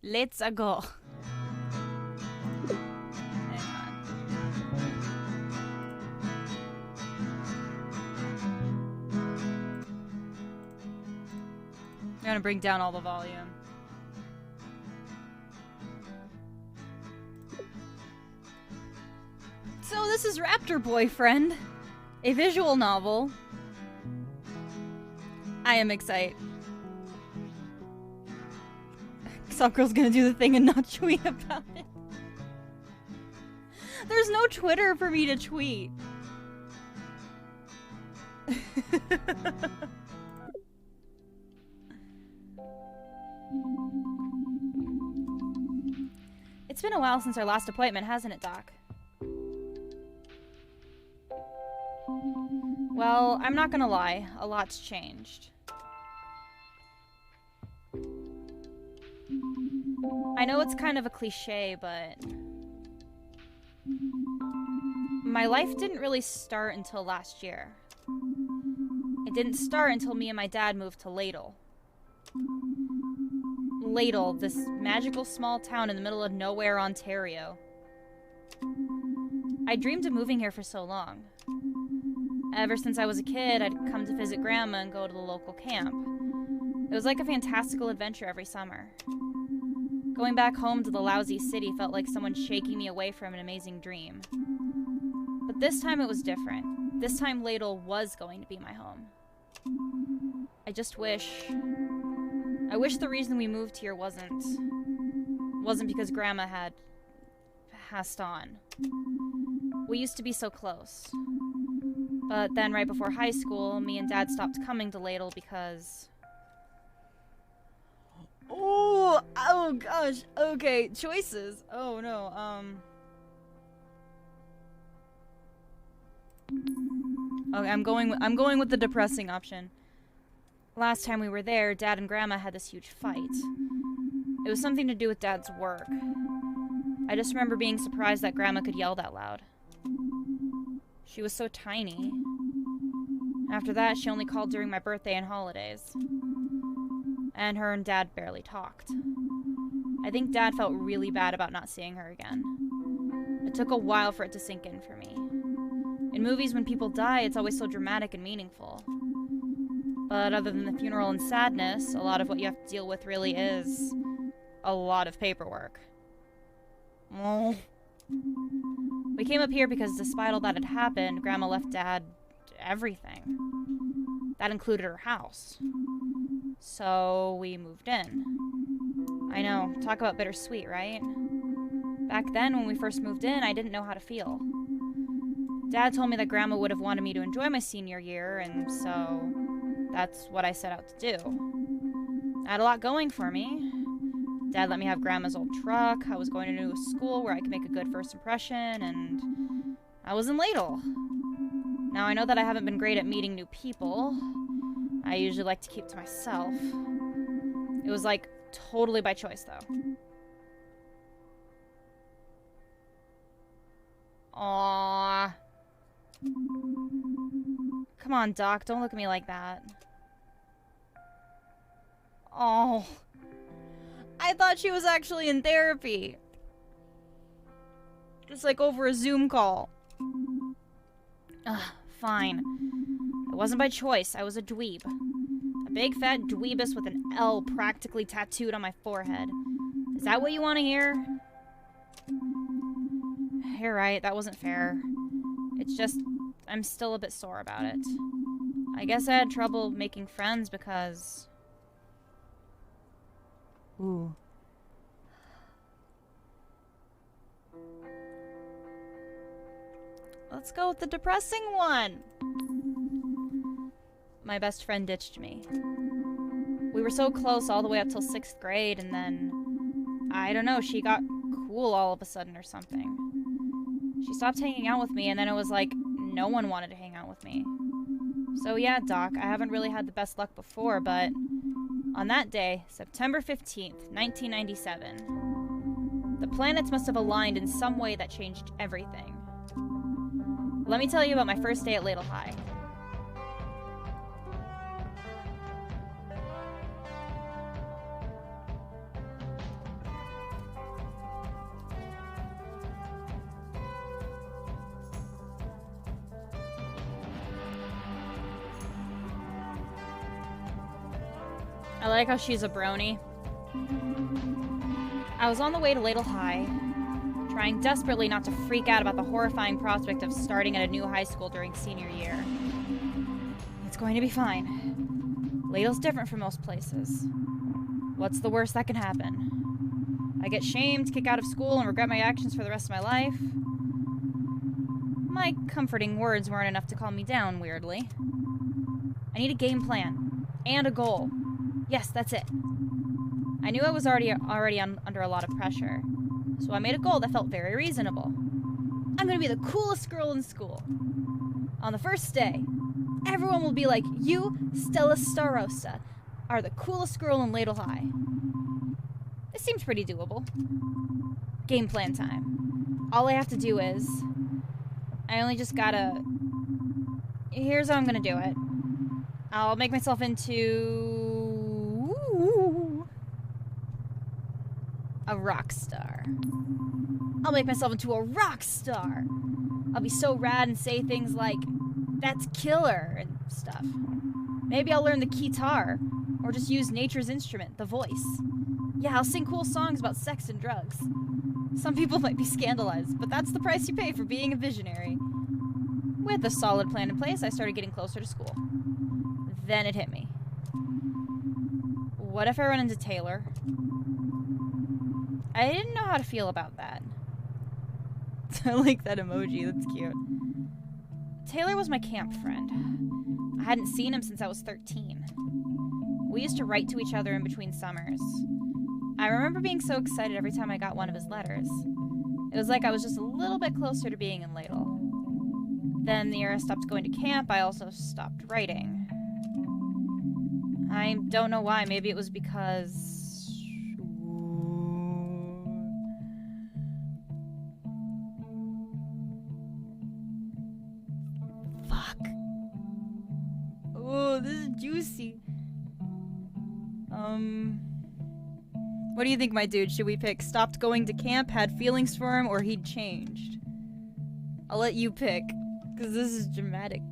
Let's go. Hang on. I'm gonna bring down all the volume. So this is Raptor Boyfriend, a visual novel. I am excited. Soft Girl's gonna do the thing and not tweet about it. There's no Twitter for me to tweet. It's been a while since our last appointment, hasn't it, Doc? Well, I'm not gonna lie. A lot's changed. I know it's kind of a cliche, but my life didn't really start until last year. It didn't start until me and my dad moved to Ladle. Ladle, this magical small town in the middle of nowhere, Ontario. I dreamed of moving here for so long. Ever since I was a kid, I'd come to visit Grandma and go to the local camp. It was like a fantastical adventure every summer. Going back home to the lousy city felt like someone shaking me away from an amazing dream. But this time it was different. This time Ladle was going to be my home. I just wish... I wish the reason we moved here wasn't because Grandma had passed on. We used to be so close. But then right before high school, me and Dad stopped coming to Ladle because... Oh gosh, okay, choices. Oh no, Okay, I'm going with the depressing option. Last time we were there, Dad and Grandma had this huge fight. It was something to do with Dad's work. I just remember being surprised that Grandma could yell that loud. She was so tiny. After that, she only called during my birthday and holidays. And her and Dad barely talked. I think Dad felt really bad about not seeing her again. It took a while for it to sink in for me. In movies, when people die, it's always so dramatic and meaningful. But other than the funeral and sadness, a lot of what you have to deal with really is a lot of paperwork. Oh. We came up here because despite all that had happened, Grandma left Dad everything. That included her house. So we moved in. I know, talk about bittersweet, right? Back then, when we first moved in, I didn't know how to feel. Dad told me that Grandma would have wanted me to enjoy my senior year, and so that's what I set out to do. I had a lot going for me. Dad let me have Grandma's old truck, I was going to a new school where I could make a good first impression, and I was in Ladle. Now, I know that I haven't been great at meeting new people. I usually like to keep to myself. It was like totally by choice, though. Aww. Come on, Doc, don't look at me like that. Oh. I thought she was actually in therapy. Just like over a Zoom call. Ugh, fine. It wasn't by choice, I was a dweeb. A big fat dweebus with an L practically tattooed on my forehead. Is that what you want to hear? You're right, that wasn't fair. It's just, I'm still a bit sore about it. I guess I had trouble making friends because... Ooh. Let's go with the depressing one. My best friend ditched me. We were so close all the way up till 6th grade, and then... I don't know, she got cool all of a sudden or something. She stopped hanging out with me, and then it was like no one wanted to hang out with me. So yeah, Doc, I haven't really had the best luck before, but on that day, September 15th, 1997, the planets must have aligned in some way that changed everything. Let me tell you about my first day at Ladle High. I like how she's a brony. I was on the way to Ladle High, trying desperately not to freak out about the horrifying prospect of starting at a new high school during senior year. It's going to be fine. Ladle's different from most places. What's the worst that can happen? I get shamed, kick out of school, and regret my actions for the rest of my life. My comforting words weren't enough to calm me down, weirdly. I need a game plan. And a goal. Yes, that's it. I knew I was already under a lot of pressure, so I made a goal that felt very reasonable. I'm gonna be the coolest girl in school. On the first day, everyone will be like, you, Stella Starosta, are the coolest girl in Ladle High. This seems pretty doable. Game plan time. All I have to do is... I only just gotta... Here's how I'm gonna do it. I'll make myself into... a rock star. I'll make myself into a rock star. I'll be so rad and say things like, that's killer, and stuff. Maybe I'll learn the guitar, or just use nature's instrument, the voice. Yeah, I'll sing cool songs about sex and drugs. Some people might be scandalized, but that's the price you pay for being a visionary. With a solid plan in place, I started getting closer to school. Then it hit me. What if I run into Taylor? I didn't know how to feel about that. I like that emoji, that's cute. Taylor was my camp friend. I hadn't seen him since I was 13. We used to write to each other in between summers. I remember being so excited every time I got one of his letters. It was like I was just a little bit closer to being in Ladle. Then the year I stopped going to camp, I also stopped writing. I don't know why, maybe it was because... Fuck. Oh, this is juicy. What do you think, my dude? Should we pick stopped going to camp, had feelings for him, or he'd changed? I'll let you pick, because this is dramatic.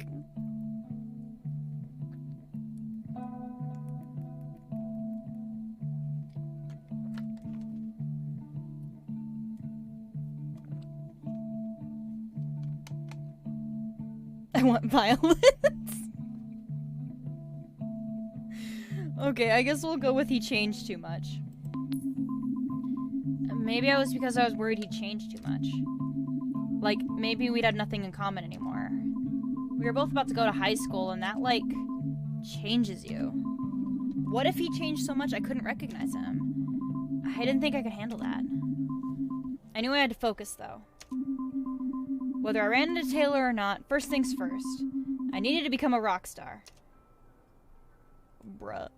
I want violence. Okay, I guess we'll go with he changed too much. Maybe it was because I was worried he'd changed too much. Like, maybe we'd had nothing in common anymore. We were both about to go to high school, and that, like, changes you. What if he changed so much I couldn't recognize him? I didn't think I could handle that. I knew I had to focus, though. Whether I ran into Taylor or not, first things first. I needed to become a rock star. Bruh.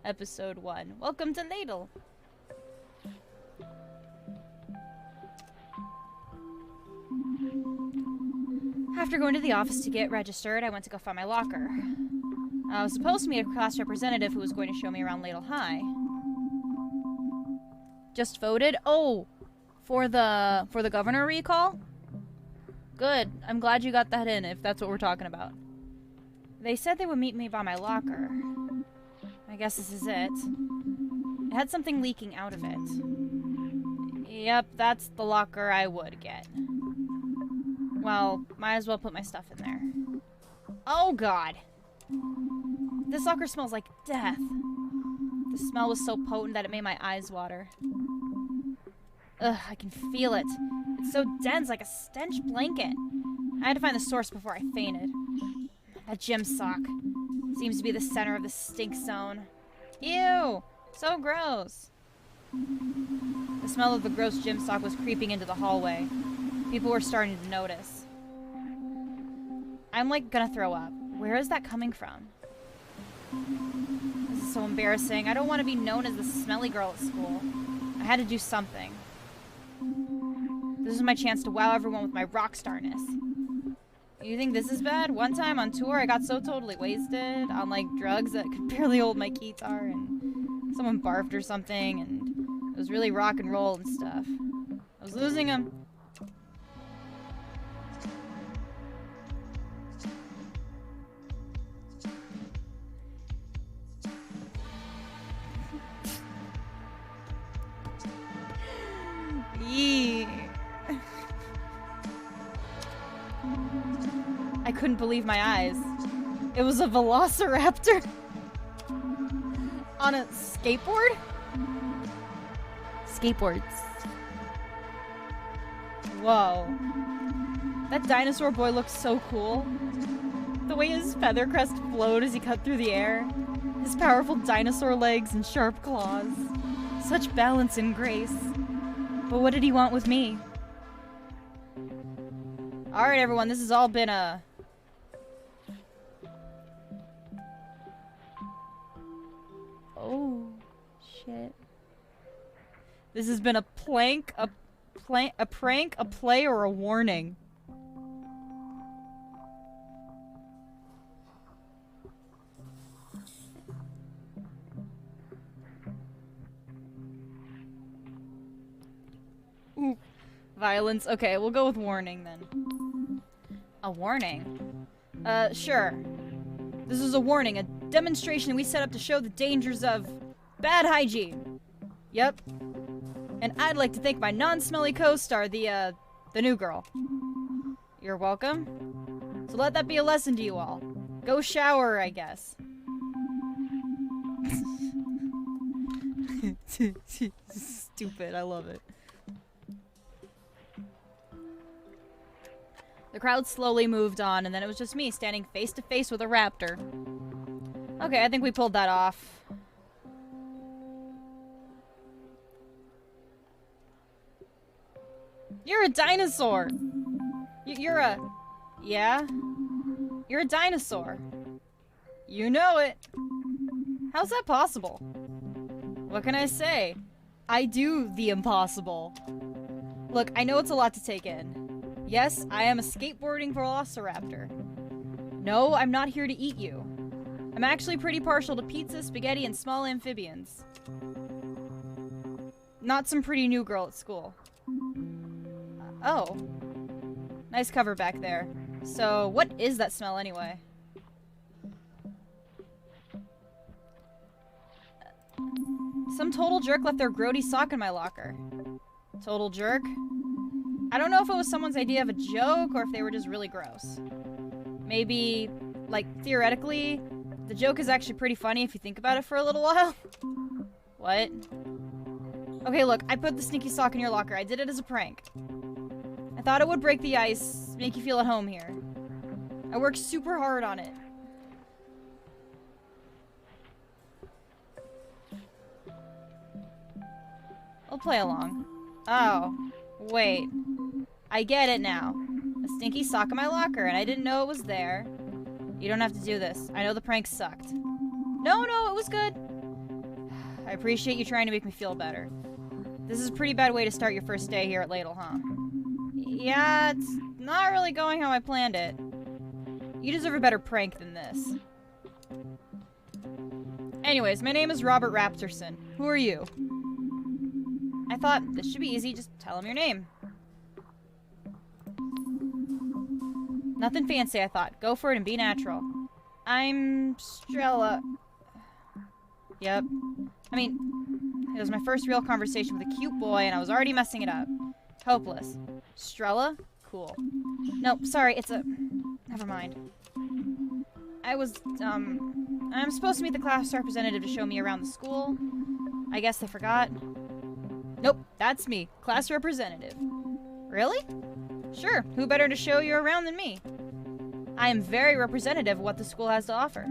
Episode 1. Welcome to Ladle. After going to the office to get registered, I went to go find my locker. I was supposed to meet a class representative who was going to show me around Ladle High. Just voted? Oh, for the governor recall? Good. I'm glad you got that in, if that's what we're talking about. They said they would meet me by my locker. I guess this is it. It had something leaking out of it. Yep, that's the locker I would get. Well, might as well put my stuff in there. Oh god! This locker smells like death. The smell was so potent that it made my eyes water. Ugh, I can feel it. It's so dense, like a stench blanket. I had to find the source before I fainted. That gym sock seems to be the center of the stink zone. Ew! So gross. The smell of the gross gym sock was creeping into the hallway. People were starting to notice. I'm like gonna throw up. Where is that coming from? This is so embarrassing. I don't want to be known as the smelly girl at school. I had to do something. This is my chance to wow everyone with my rock starness. You think this is bad? One time on tour, I got so totally wasted on like drugs that could barely hold my guitar, and someone barfed or something, and it was really rock and roll and stuff. I was losing them. couldn't believe my eyes. It was a velociraptor on a skateboard? Skateboards. Whoa. That dinosaur boy looks so cool. The way his feather crest flowed as he cut through the air. His powerful dinosaur legs and sharp claws. Such balance and grace. But what did he want with me? Alright everyone, this has all been a... Oh, shit. This has been a prank, a play, or a warning. Ooh. Violence. Okay, we'll go with warning then. A warning? Sure. This is a warning, a demonstration we set up to show the dangers of bad hygiene. Yep. And I'd like to thank my non-smelly co-star, the new girl. You're welcome. So let that be a lesson to you all. Go shower, I guess. Stupid, I love it. The crowd slowly moved on, and then it was just me standing face to face with a raptor. Okay, I think we pulled that off. You're a dinosaur! You're a... Yeah? You're a dinosaur. You know it. How's that possible? What can I say? I do the impossible. Look, I know it's a lot to take in. Yes, I am a skateboarding velociraptor. No, I'm not here to eat you. I'm actually pretty partial to pizza, spaghetti, and small amphibians. Not some pretty new girl at school. Oh. Nice cover back there. So, what is that smell anyway? Some total jerk left their grody sock in my locker. Total jerk? I don't know if it was someone's idea of a joke or if they were just really gross. Maybe, like, theoretically, the joke is actually pretty funny if you think about it for a little while. What? Okay, look, I put the sneaky sock in your locker. I did it as a prank. I thought it would break the ice, make you feel at home here. I worked super hard on it. I'll play along. Oh, wait. I get it now. A stinky sock in my locker, and I didn't know it was there. You don't have to do this. I know the prank sucked. No, it was good. I appreciate you trying to make me feel better. This is a pretty bad way to start your first day here at Ladle, huh? Yeah, it's not really going how I planned it. You deserve a better prank than this. Anyways, my name is Robert Raptorson. Who are you? I thought this should be easy, just tell him your name. Nothing fancy, I thought. Go for it and be natural. I'm Strella. Yep. I mean, it was my first real conversation with a cute boy, and I was already messing it up. Hopeless. Strella? Cool. Nope, sorry, it's a... Never mind. I'm supposed to meet the class representative to show me around the school. I guess they forgot. Nope, that's me. Class representative. Really? Sure, who better to show you around than me? I am very representative of what the school has to offer.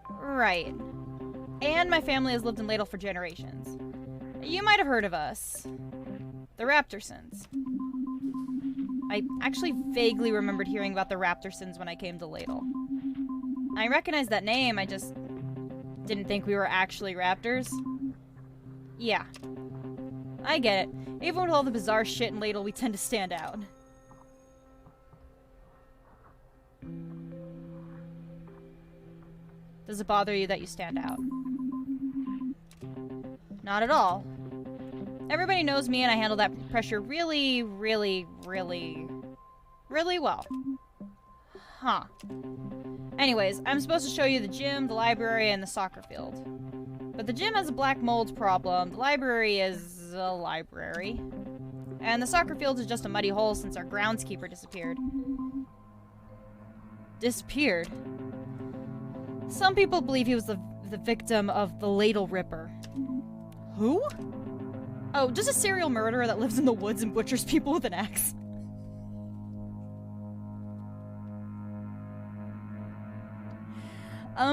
Right. And my family has lived in Ladle for generations. You might have heard of us. The Raptorsons. I actually vaguely remembered hearing about the Raptorsons when I came to Ladle. I recognized that name, I just didn't think we were actually raptors. Yeah. I get it. Even with all the bizarre shit in Ladle, we tend to stand out. Does it bother you that you stand out? Not at all. Everybody knows me and I handle that pressure really, really, really, really well. Huh. Anyways, I'm supposed to show you the gym, the library, and the soccer field. But the gym has a black mold problem, the library is a library, and the soccer field is just a muddy hole since our groundskeeper disappeared. disappeared. Some people believe he was the victim of the Ladle Ripper. Who? Oh, just a serial murderer that lives in the woods and butchers people with an axe.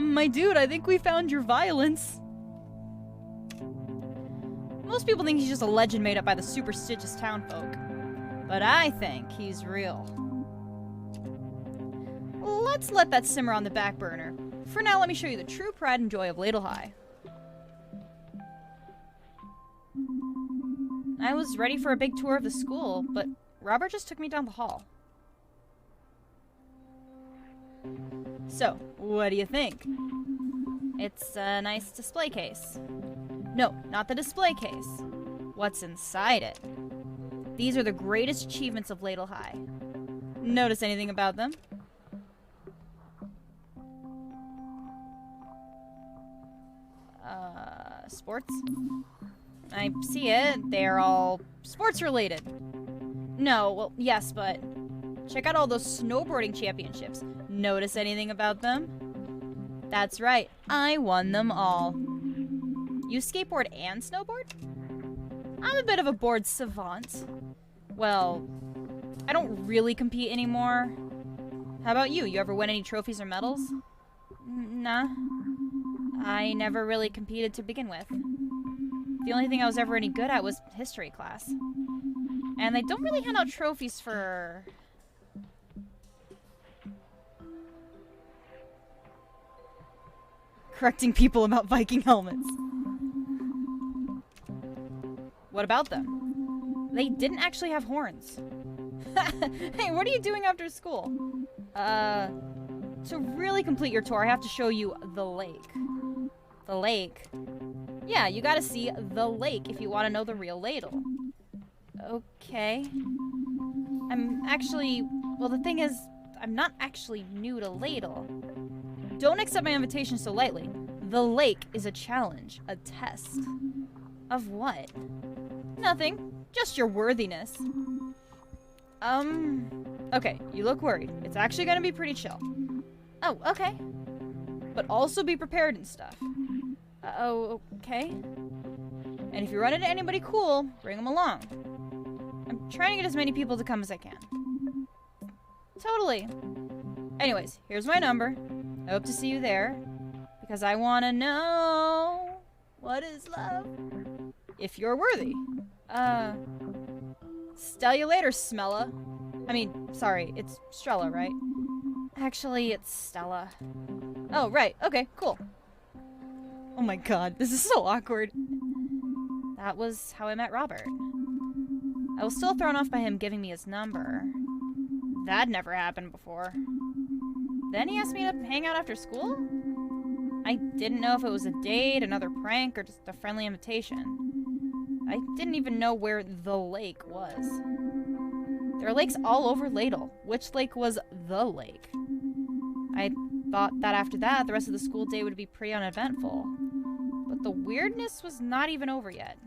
My dude, I think we found your violence. Most people think he's just a legend made up by the superstitious townfolk. But I think he's real. Let's let that simmer on the back burner. For now, let me show you the true pride and joy of Ladle High. I was ready for a big tour of the school, but Robert just took me down the hall. So, what do you think? It's a nice display case. No, not the display case. What's inside it? These are the greatest achievements of Ladle High. Notice anything about them? Sports? I see it. They're all sports related. No, well, yes, but check out all those snowboarding championships. Notice anything about them? That's right. I won them all. You skateboard and snowboard? I'm a bit of a board savant. Well, I don't really compete anymore. How about you? You ever win any trophies or medals? Nah. I never really competed to begin with. The only thing I was ever any good at was history class. And they don't really hand out trophies for... correcting people about Viking helmets. What about them? They didn't actually have horns. Hey, what are you doing after school? To really complete your tour, I have to show you the lake. The lake? Yeah, you gotta see the lake if you want to know the real Ladle. Okay. Well, the thing is, I'm not actually new to Ladle. Don't accept my invitation so lightly. The lake is a challenge, a test. Of what? Nothing, just your worthiness. Okay, you look worried. It's actually gonna be pretty chill. Oh, okay. But also be prepared and stuff. Oh, okay. And if you run into anybody cool, bring them along. I'm trying to get as many people to come as I can. Totally. Anyways, here's my number. I hope to see you there. Because I want to know what is love. If you're worthy. Stell you later, Smella. Sorry, it's Strella, right? Actually, it's Stella. Oh, right. Okay, cool. Oh my god, this is so awkward. That was how I met Robert. I was still thrown off by him giving me his number. That never happened before. Then he asked me to hang out after school? I didn't know if it was a date, another prank, or just a friendly invitation. I didn't even know where the lake was. There are lakes all over Ladle. Which lake was the lake? I thought that after that, the rest of the school day would be pretty uneventful. But the weirdness was not even over yet.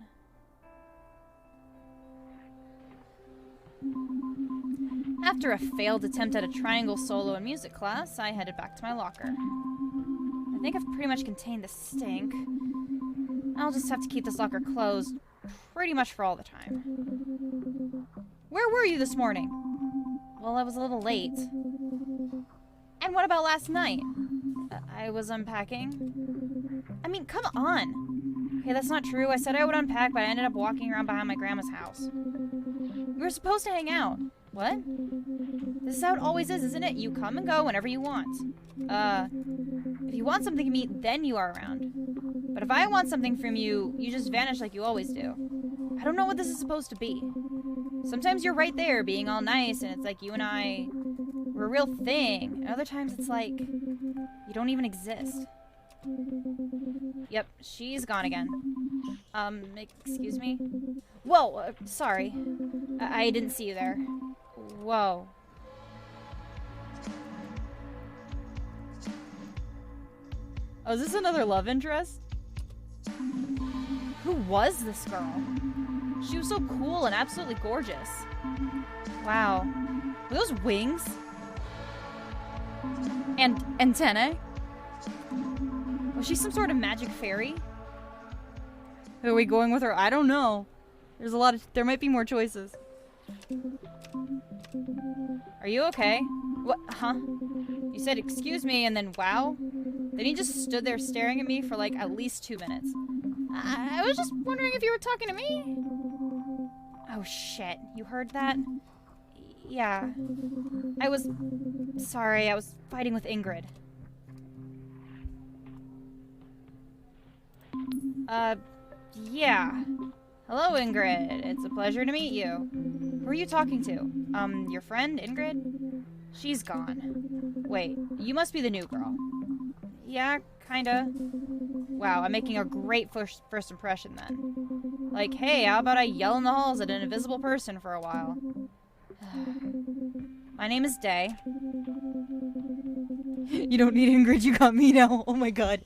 After a failed attempt at a triangle solo in music class, I headed back to my locker. I think I've pretty much contained the stink. I'll just have to keep this locker closed pretty much for all the time. Where were you this morning? Well, I was a little late. And what about last night? I was unpacking. Come on. Okay, that's not true. I said I would unpack, but I ended up walking around behind my grandma's house. We were supposed to hang out. What? This is how it always is, isn't it? You come and go whenever you want. If you want something from me, then you are around. But if I want something from you, you just vanish like you always do. I don't know what this is supposed to be. Sometimes you're right there, being all nice, and it's like you and I... we're a real thing. And other times it's like... you don't even exist. Yep, she's gone again. Excuse me? Whoa, sorry. I didn't see you there. Whoa. Oh, is this another love interest? Who was this girl? She was so cool and absolutely gorgeous. Wow. Were those wings? And antennae? Was she some sort of magic fairy? Are we going with her? I don't know. There might be more choices. Are you okay? What? Huh? You said excuse me and then wow? Then you just stood there staring at me for like at least 2 minutes. I was just wondering if you were talking to me. Oh shit, you heard that? Yeah. Sorry, I was fighting with Ingrid. Yeah. Hello, Ingrid. It's a pleasure to meet you. Who are you talking to? Your friend, Ingrid? She's gone. Wait, you must be the new girl. Yeah, kinda. Wow, I'm making a great first impression then. Like, hey, how about I yell in the halls at an invisible person for a while? My name is Day. You don't need Ingrid, you got me now. Oh my god.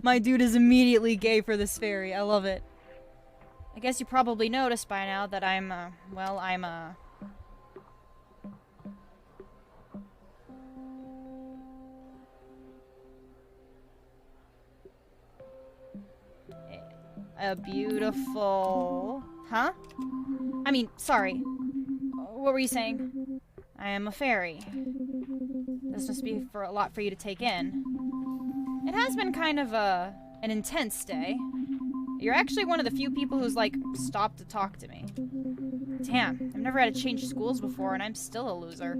My dude is immediately gay for this fairy. I love it. I guess you probably noticed by now that I'm a beautiful... Huh? I mean, sorry. What were you saying? I am a fairy. This must be a lot for you to take in. It has been kind of an intense day. You're actually one of the few people who's, like, stopped to talk to me. Damn, I've never had to change schools before, and I'm still a loser.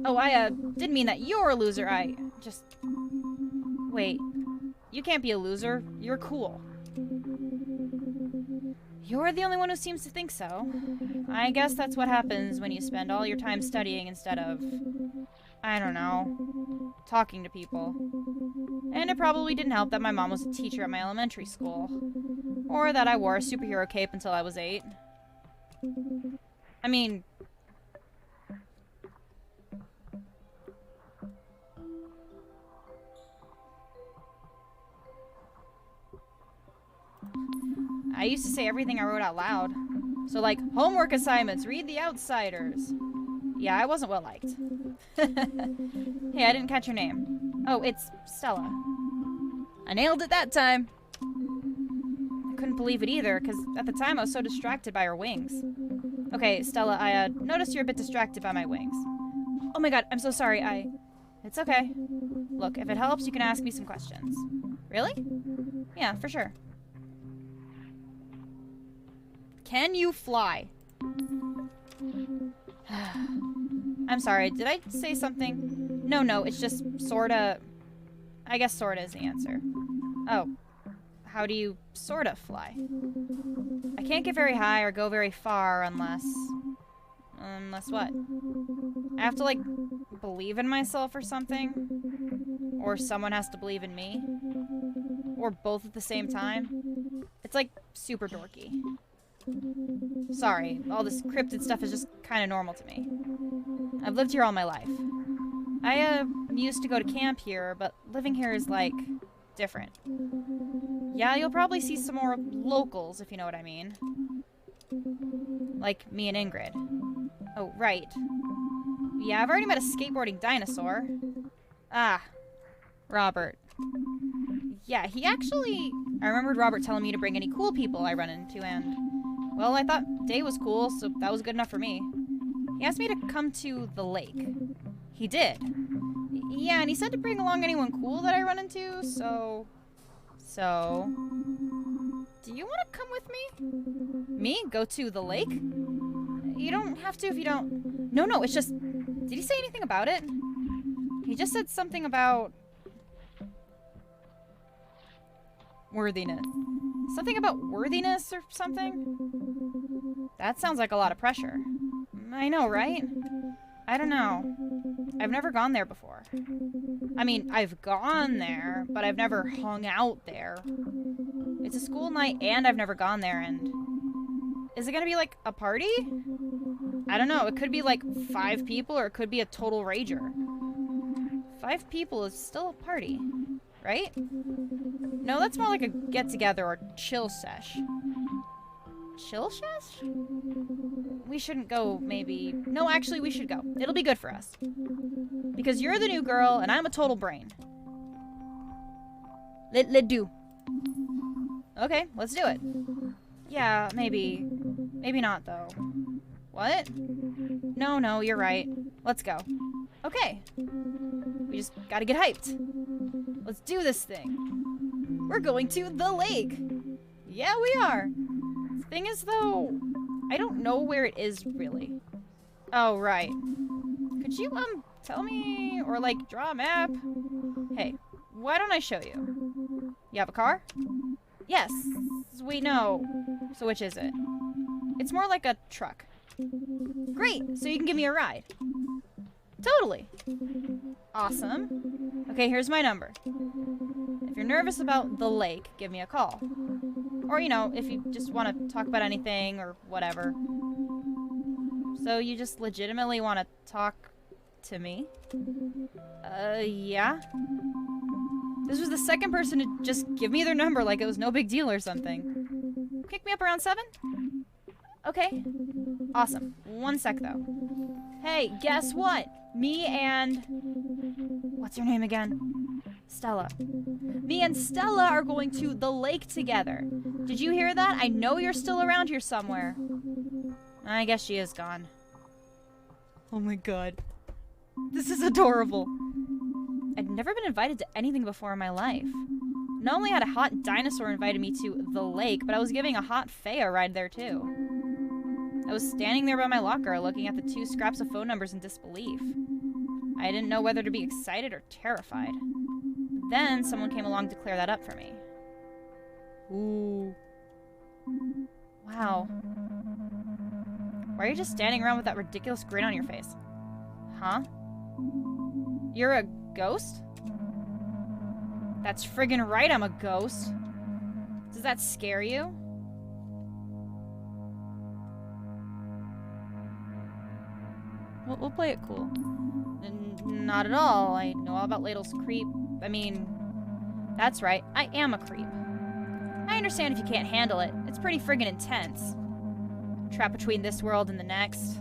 Oh, I didn't mean that you're a loser, Wait, you can't be a loser. You're cool. You're the only one who seems to think so. I guess that's what happens when you spend all your time studying instead of, I don't know, talking to people. And it probably didn't help that my mom was a teacher at my elementary school. Or that I wore a superhero cape until I was 8. I mean... I used to say everything I wrote out loud. So like, homework assignments, read The Outsiders. Yeah, I wasn't well liked. Hey, I didn't catch your name. Oh, it's Stella. I nailed it that time. I couldn't believe it either, because at the time I was so distracted by her wings. Okay, Stella, I noticed you're a bit distracted by my wings. Oh my god, I'm so sorry, It's okay. Look, if it helps, you can ask me some questions. Really? Yeah, for sure. Can you fly? I'm sorry, did I say something? No, it's just sorta... I guess sorta is the answer. Oh. How do you sorta fly? I can't get very high or go very far unless... Unless what? I have to, like, believe in myself or something? Or someone has to believe in me? Or both at the same time? It's, like, super dorky. Sorry, all this cryptid stuff is just kind of normal to me. I've lived here all my life. I used to go to camp here, but living here is, like, different. Yeah, you'll probably see some more locals, if you know what I mean. Like me and Ingrid. Oh, right. Yeah, I've already met a skateboarding dinosaur. Ah, Robert. Yeah, he actually... I remembered Robert telling me to bring any cool people I run into, and... Well, I thought Day was cool, so that was good enough for me. He asked me to come to the lake. He did. Yeah, and he said to bring along anyone cool that I run into, so... Do you want to come with me? Me? Go to the lake? You don't have to if you don't... No, it's just... Did he say anything about it? He just said something about... worthiness. Something about worthiness or something? That sounds like a lot of pressure. I know, right? I don't know. I've never gone there before. I mean, I've gone there, but I've never hung out there. It's a school night and I've never gone there, and... Is it gonna be like a party? I don't know, it could be like 5 people or it could be a total rager. 5 people is still a party, right? No, that's more like a get-together or chill sesh. Chill sesh? We shouldn't go, maybe. No, actually, we should go. It'll be good for us. Because you're the new girl, and I'm a total brain. Let do. Okay, let's do it. Yeah, maybe. Maybe not, though. What? No, you're right. Let's go. Okay. We just gotta get hyped. Let's do this thing. We're going to the lake. Yeah, we are. The thing is, though, I don't know where it is, really. Oh, right. Could you, tell me, or, like, draw a map? Hey, why don't I show you? You have a car? Yes. We know. So which is it? It's more like a truck. Great, so you can give me a ride. Totally. Awesome. Okay, here's my number. If you're nervous about the lake, give me a call. Or, you know, if you just want to talk about anything or whatever. So you just legitimately want to talk to me? Yeah. This was the second person to just give me their number like it was no big deal or something. Pick me up around 7? Okay. Awesome. One sec, though. Hey, guess what? Me and... What's your name again? Stella. Me and Stella are going to the lake together. Did you hear that? I know you're still around here somewhere. I guess she is gone. Oh my god. This is adorable. I'd never been invited to anything before in my life. Not only had a hot dinosaur invited me to the lake, but I was giving a hot fae a ride there too. I was standing there by my locker looking at the 2 scraps of phone numbers in disbelief. I didn't know whether to be excited or terrified. Then someone came along to clear that up for me. Ooh. Wow. Why are you just standing around with that ridiculous grin on your face? Huh? You're a ghost? That's friggin' right, I'm a ghost. Does that scare you? We'll play it cool. Not at all. I know all about Ladle's creep. I mean, that's right. I am a creep. I understand if you can't handle it. It's pretty friggin' intense. Trapped between this world and the next.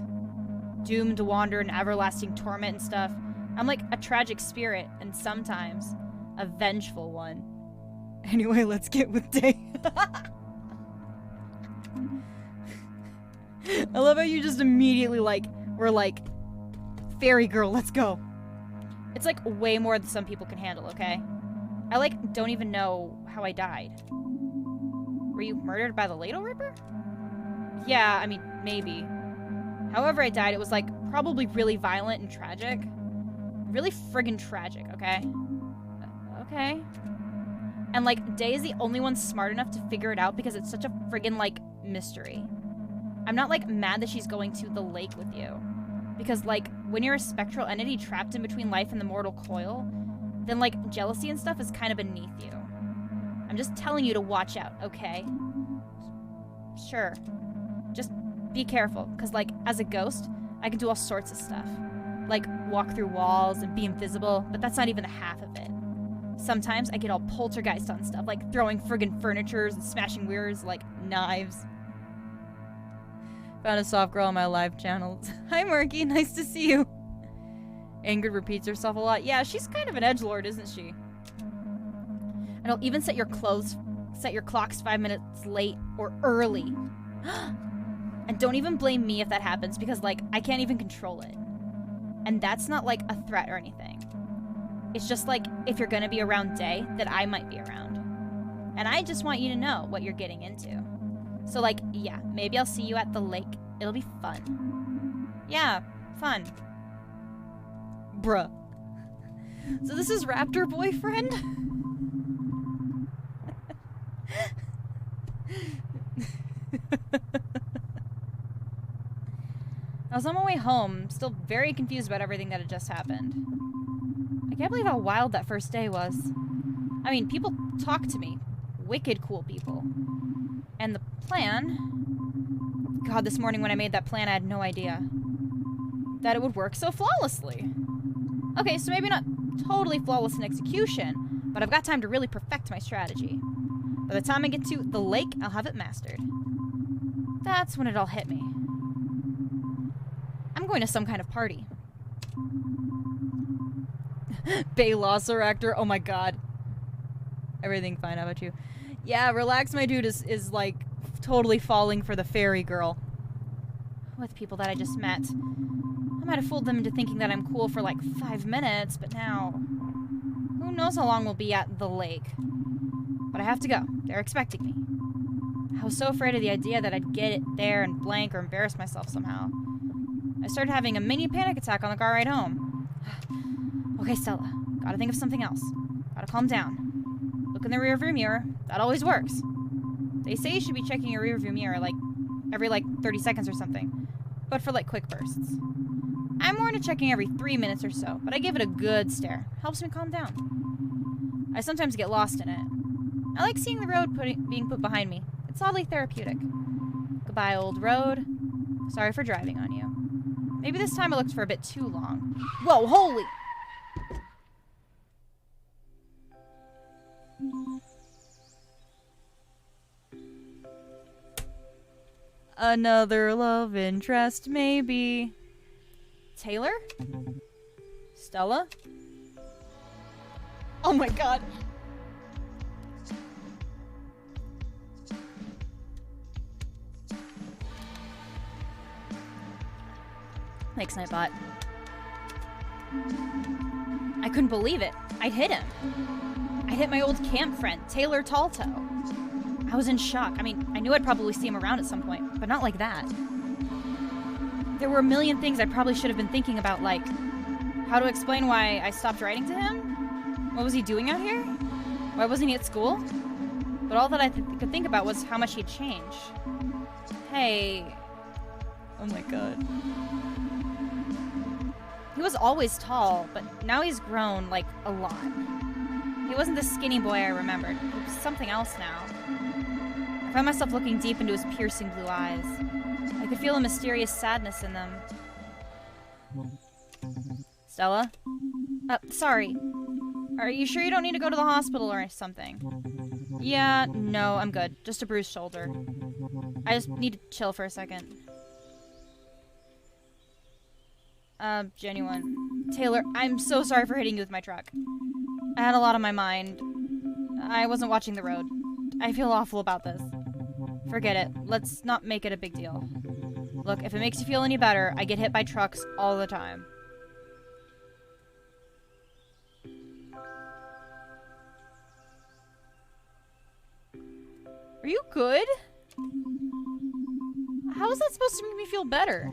Doomed to wander in everlasting torment and stuff. I'm like a tragic spirit, and sometimes a vengeful one. Anyway, let's get with day. I love how you just immediately we're like, fairy girl, let's go. It's like way more than some people can handle, okay? I don't even know how I died. Were you murdered by the Ladle Ripper? Yeah, I mean, maybe. However I died, it was probably really violent and tragic. Really friggin' tragic, okay? Okay. And Day is the only one smart enough to figure it out because it's such a friggin' mystery. I'm not mad that she's going to the lake with you. Because when you're a spectral entity trapped in between life and the mortal coil, then jealousy and stuff is kind of beneath you. I'm just telling you to watch out, okay? Sure. Just be careful, because as a ghost, I can do all sorts of stuff. Walk through walls and be invisible, but that's not even the half of it. Sometimes I get all poltergeist on stuff, throwing friggin' furnitures and smashing mirrors like knives. Found a soft girl on my live channel. Hi, Marky. Nice to see you. Ingrid repeats herself a lot. Yeah, she's kind of an edgelord, isn't she? And I'll even set your clocks 5 minutes late or early. And don't even blame me if that happens, because, I can't even control it. And that's not, a threat or anything. It's just, if you're gonna be around Day, that I might be around. And I just want you to know what you're getting into. So, yeah, maybe I'll see you at the lake. It'll be fun. Yeah, fun. Bruh. So this is Raptor boyfriend? I was on my way home, still very confused about everything that had just happened. I can't believe how wild that first day was. I mean, people talk to me. Wicked cool people. And the plan... God, this morning when I made that plan, I had no idea that it would work so flawlessly. Okay, so maybe not totally flawless in execution, but I've got time to really perfect my strategy. By the time I get to the lake, I'll have it mastered. That's when it all hit me. I'm going to some kind of party. Raptor. Oh my god. Everything fine, how about you? Yeah, relax, my dude is like totally falling for the fairy girl. With people that I just met. I might have fooled them into thinking that I'm cool for like 5 minutes, but now... Who knows how long we'll be at the lake. But I have to go. They're expecting me. I was so afraid of the idea that I'd get it there and blank or embarrass myself somehow. I started having a mini panic attack on the car ride home. Okay, Stella. Gotta think of something else. Gotta calm down. Look in the rearview mirror. That always works. They say you should be checking your rearview mirror like every 30 seconds or something. But for like quick bursts. I'm more into checking every 3 minutes or so, but I give it a good stare. Helps me calm down. I sometimes get lost in it. I like seeing the road being put behind me. It's oddly therapeutic. Goodbye, old road. Sorry for driving on you. Maybe this time I looked for a bit too long. Whoa, holy! Another love interest, maybe. Taylor? Stella? Oh my god. Thanks, Nightbot. I couldn't believe it. I'd hit him. I'd hit my old camp friend, Taylor Talto. I was in shock. I mean, I knew I'd probably see him around at some point, but not like that. There were a million things I probably should have been thinking about, like how to explain why I stopped writing to him? What was he doing out here? Why wasn't he at school? But all that I could think about was how much he'd changed. Hey. Oh my god. He was always tall, but now he's grown, like, a lot. He wasn't the skinny boy I remembered. He was something else now. I found myself looking deep into his piercing blue eyes. I could feel a mysterious sadness in them. Stella? Sorry. Are you sure you don't need to go to the hospital or something? Yeah, no, I'm good. Just a bruised shoulder. I just need to chill for a second. Genuine. Taylor, I'm so sorry for hitting you with my truck. I had a lot on my mind. I wasn't watching the road. I feel awful about this. Forget it. Let's not make it a big deal. Look, if it makes you feel any better, I get hit by trucks all the time. Are you good? How is that supposed to make me feel better?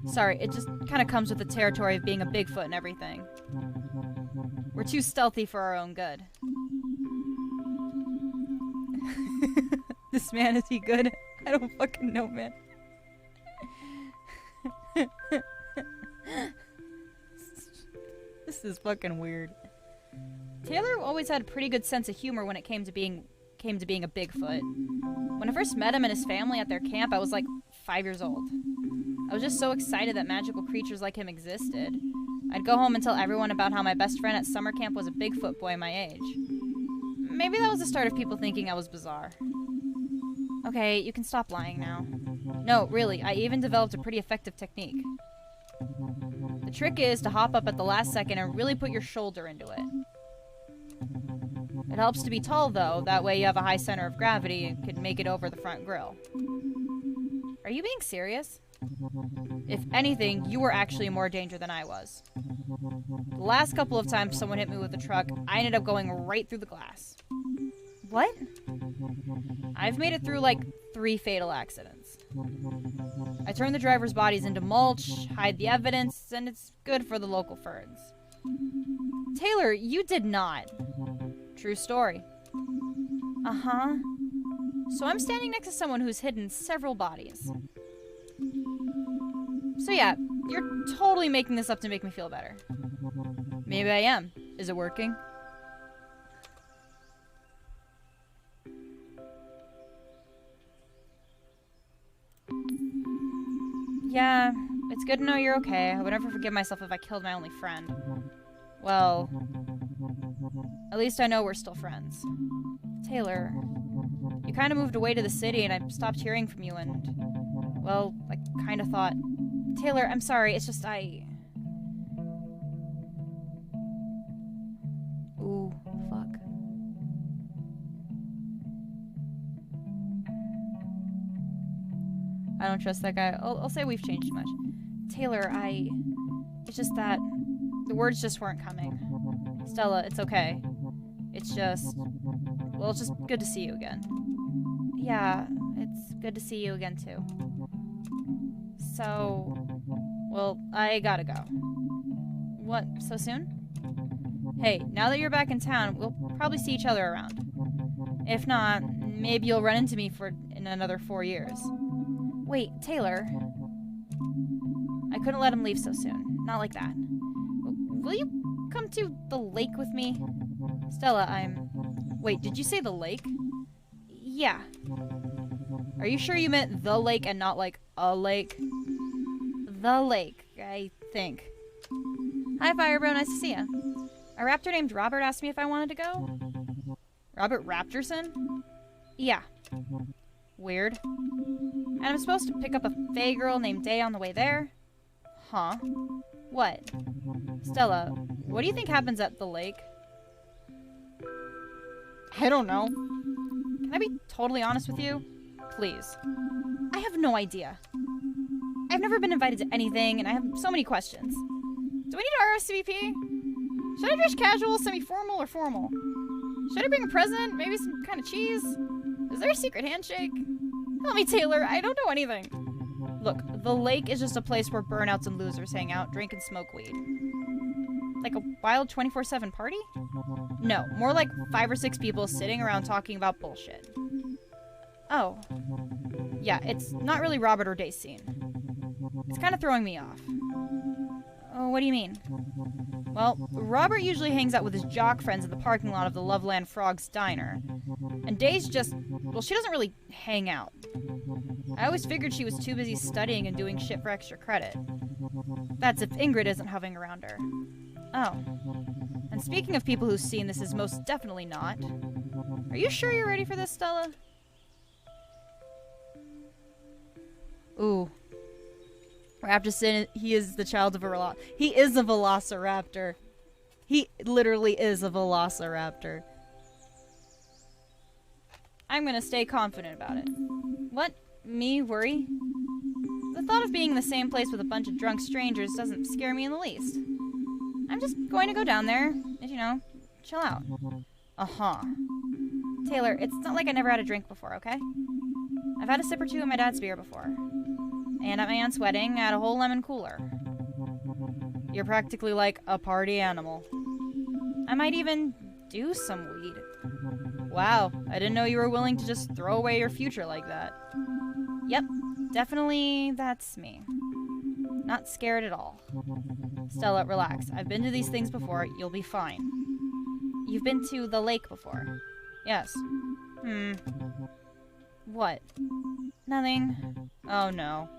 Sorry, it just kind of comes with the territory of being a Bigfoot and everything. We're too stealthy for our own good. This man, is he good? I don't fucking know, man. This is fucking weird. Taylor always had a pretty good sense of humor when it came to being a Bigfoot. When I first met him and his family at their camp, I was like 5 years old. I was just so excited that magical creatures like him existed. I'd go home and tell everyone about how my best friend at summer camp was a Bigfoot boy my age. Maybe that was the start of people thinking I was bizarre. Okay, you can stop lying now. No, really, I even developed a pretty effective technique. The trick is to hop up at the last second and really put your shoulder into it. It helps to be tall, though. That way you have a high center of gravity and can make it over the front grille. Are you being serious? If anything, you were actually in more danger than I was. The last couple of times someone hit me with a truck, I ended up going right through the glass. What? I've made it through like 3 fatal accidents. I turn the driver's bodies into mulch, hide the evidence, and it's good for the local ferns. Taylor, you did not. True story. Uh-huh. So I'm standing next to someone who's hidden several bodies. So yeah, you're totally making this up to make me feel better. Maybe I am. Is it working? Yeah, it's good to know you're okay. I would never forgive myself if I killed my only friend. Well, at least I know we're still friends. Taylor, you kind of moved away to the city and I stopped hearing from you and, well, I kind of thought... Taylor, I'm sorry, it's just I don't trust that guy. I'll say we've changed too much. Taylor, it's just that the words just weren't coming. Stella, it's okay. It's just... Well, it's just good to see you again. Yeah, it's good to see you again, too. So... Well, I gotta go. What, so soon? Hey, now that you're back in town, we'll probably see each other around. If not, maybe you'll run into me in another 4 years. Wait, Taylor. I couldn't let him leave so soon. Not like that. Will you come to the lake with me? Stella, Wait, did you say the lake? Yeah. Are you sure you meant the lake and not like a lake? The lake, I think. Hi, Firebro. Nice to see you. A raptor named Robert asked me if I wanted to go. Robert Raptorson? Yeah. Weird. And I'm supposed to pick up a fae girl named Day on the way there? Huh? What? Stella, what do you think happens at the lake? I don't know. Can I be totally honest with you? Please. I have no idea. I've never been invited to anything, and I have so many questions. Do I need to RSVP? Should I dress casual, semi-formal, or formal? Should I bring a present? Maybe some kind of cheese? Is there a secret handshake? Help me, Taylor. I don't know anything. Look, the lake is just a place where burnouts and losers hang out, drink, and smoke weed. Like a wild 24/7 party? No, more like 5 or 6 people sitting around talking about bullshit. Oh. Yeah, it's not really Robert or Day's scene. It's kind of throwing me off. Oh, what do you mean? Well, Robert usually hangs out with his jock friends in the parking lot of the Loveland Frogs Diner. And Day's just... well, she doesn't really hang out. I always figured she was too busy studying and doing shit for extra credit. That's if Ingrid isn't hovering around her. Oh. And speaking of people who've seen this is most definitely not. Are you sure you're ready for this, Stella? Ooh. Raptorson, he is the child of a he is a velociraptor. He literally is a velociraptor. I'm gonna stay confident about it. What? Me worry? The thought of being in the same place with a bunch of drunk strangers doesn't scare me in the least. I'm just going to go down there and, you know, chill out. Uh-huh. Taylor, it's not like I never had a drink before, okay? I've had a sip or two of my dad's beer before. And at my aunt's wedding, I had a whole lemon cooler. You're practically like a party animal. I might even do some weed. Wow, I didn't know you were willing to just throw away your future like that. Yep, definitely that's me. Not scared at all. Stella, relax. I've been to these things before. You'll be fine. You've been to the lake before? Yes. What? Nothing. Oh no.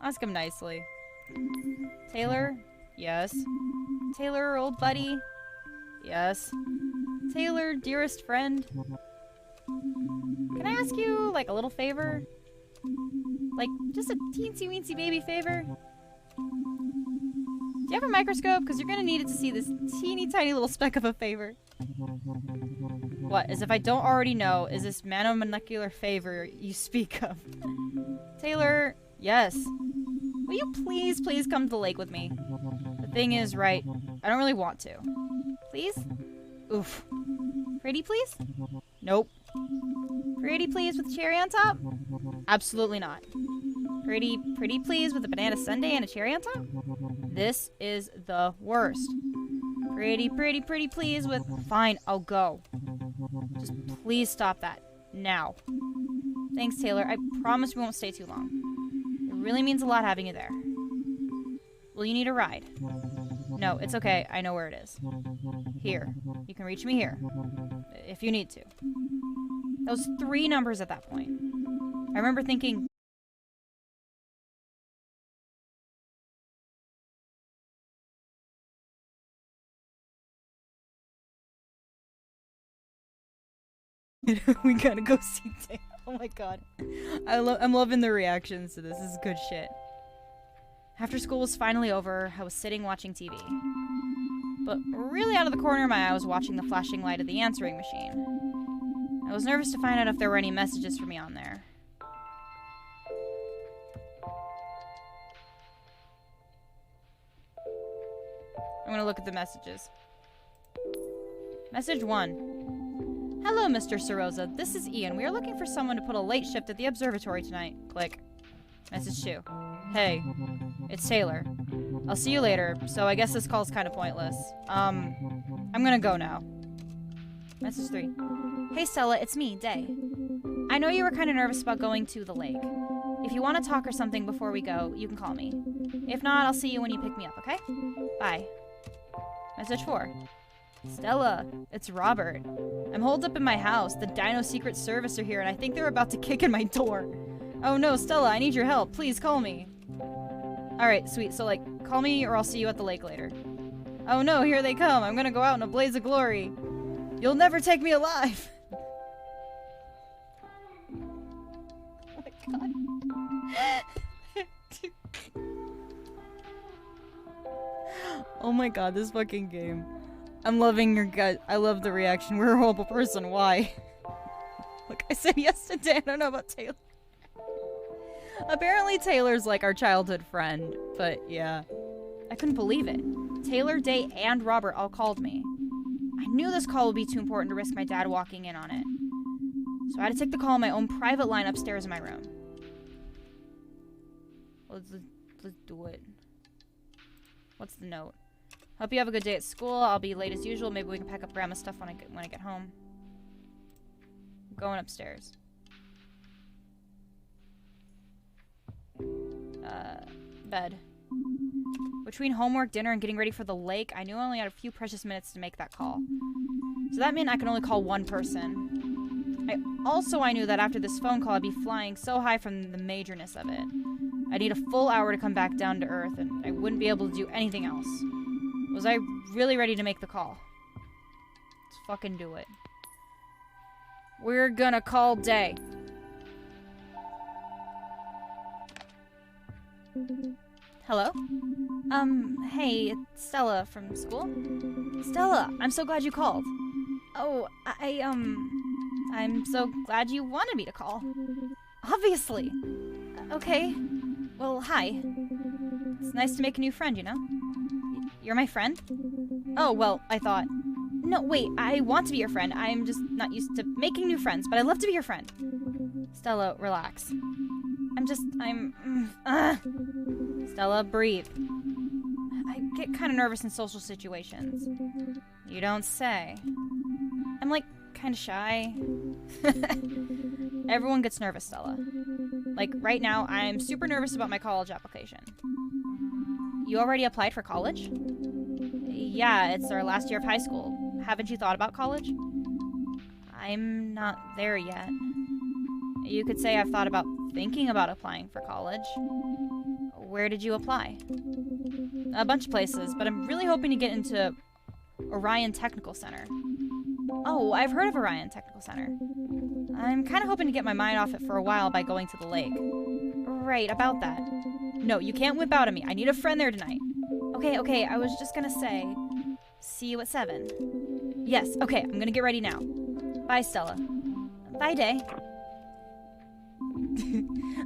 Ask him nicely. Taylor? Yes. Taylor, old buddy? Yes. Taylor, dearest friend? Can I ask you, like, a little favor? Like, just a teensy-weensy baby favor? Do you have a microscope? Because you're gonna need it to see this teeny tiny little speck of a favor. What, as if I don't already know, is this nanomolecular favor you speak of? Taylor, yes. Will you please come to the lake with me? The thing is, right, I don't really want to. Please? Oof. Pretty please? Nope. Pretty please with a cherry on top? Absolutely not. Pretty please with a banana sundae and a cherry on top? This is the worst. Pretty please with... Fine, I'll go. Just please stop that. Now. Thanks, Taylor. I promise we won't stay too long. It really means a lot having you there. Will you need a ride? No, it's okay. I know where it is. Here. You can reach me here. If you need to. That was 3 numbers at that point. I remember thinking... we gotta go see Dale. Oh my god. I'm loving the reactions to this. This is good shit. After school was finally over, I was sitting watching TV. But really out of the corner of my eye, I was watching the flashing light of the answering machine. I was nervous to find out if there were any messages for me on there. gonna look at the messages. Message 1. Hello, Mr. Sorosa. This is Ian. We are looking for someone to put a late shift at the observatory tonight. Click. Message 2. Hey, it's Taylor. I'll see you later, so I guess this call's kind of pointless. I'm gonna go now. Message 3. Hey, Stella, it's me, Day. I know you were kind of nervous about going to the lake. If you want to talk or something before we go, you can call me. If not, I'll see you when you pick me up, okay? Bye. Message 4. Stella, it's Robert. I'm holed up in my house. The Dino Secret Service are here, and I think they're about to kick in my door. Oh no, Stella, I need your help. Please call me. Alright, sweet. So, like, call me or I'll see you at the lake later. Oh no, here they come. I'm gonna go out in a blaze of glory. You'll never take me alive. Oh my god. Oh my god, this fucking game. I'm loving your gut. I love the reaction. We're a horrible person. Why? Look, I said yes to Dan. I don't know about Taylor. Apparently Taylor's like our childhood friend, but yeah. I couldn't believe it. Taylor, Day, and Robert all called me. I knew this call would be too important to risk my dad walking in on it. So I had to take the call on my own private line upstairs in my room. Let's do it. What's the note? Hope you have a good day at school. I'll be late as usual. Maybe we can pack up Grandma's stuff when I get home. I'm going upstairs. Bed. Between homework, dinner, and getting ready for the lake, I knew I only had a few precious minutes to make that call. So that meant I could only call one person. I knew that after this phone call, I'd be flying so high from the majorness of it. I'd need a full hour to come back down to Earth, and I wouldn't be able to do anything else. Was I really ready to make the call? Let's fucking do it. We're gonna call Day. Hello? Hey, it's Stella from school. Stella, I'm so glad you called. Oh, I'm so glad you wanted me to call. Obviously. Okay. Well, hi. It's nice to make a new friend, you know? You're my friend? Oh, well, I thought... No, wait, I want to be your friend. I'm just not used to making new friends, but I love to be your friend. Stella, relax. Stella, breathe. I get kind of nervous in social situations. You don't say. I'm, like, kind of shy. Everyone gets nervous, Stella. Like, right now, I'm super nervous about my college application. You already applied for college? Yeah, it's our last year of high school. Haven't you thought about college? I'm not there yet. You could say I've thought about thinking about applying for college. Where did you apply? A bunch of places, but I'm really hoping to get into Orion Technical Center. Oh, I've heard of Orion Technical Center. I'm kind of hoping to get my mind off it for a while by going to the lake. Right, about that. No, you can't whip out of me. I need a friend there tonight. Okay, I was just gonna say, see you at 7. Yes, okay, I'm gonna get ready now. Bye, Stella. Bye, Day.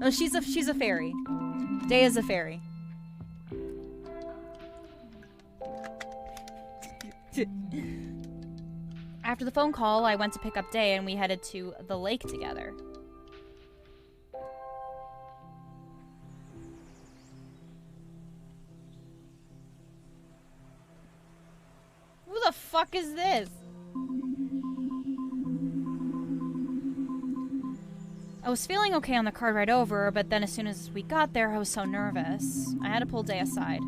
Oh, she's a fairy. Day is a fairy. After the phone call, I went to pick up Day and we headed to the lake together. Who the fuck is this? I was feeling okay on the car ride over, but then as soon as we got there, I was so nervous. I had to pull Day aside.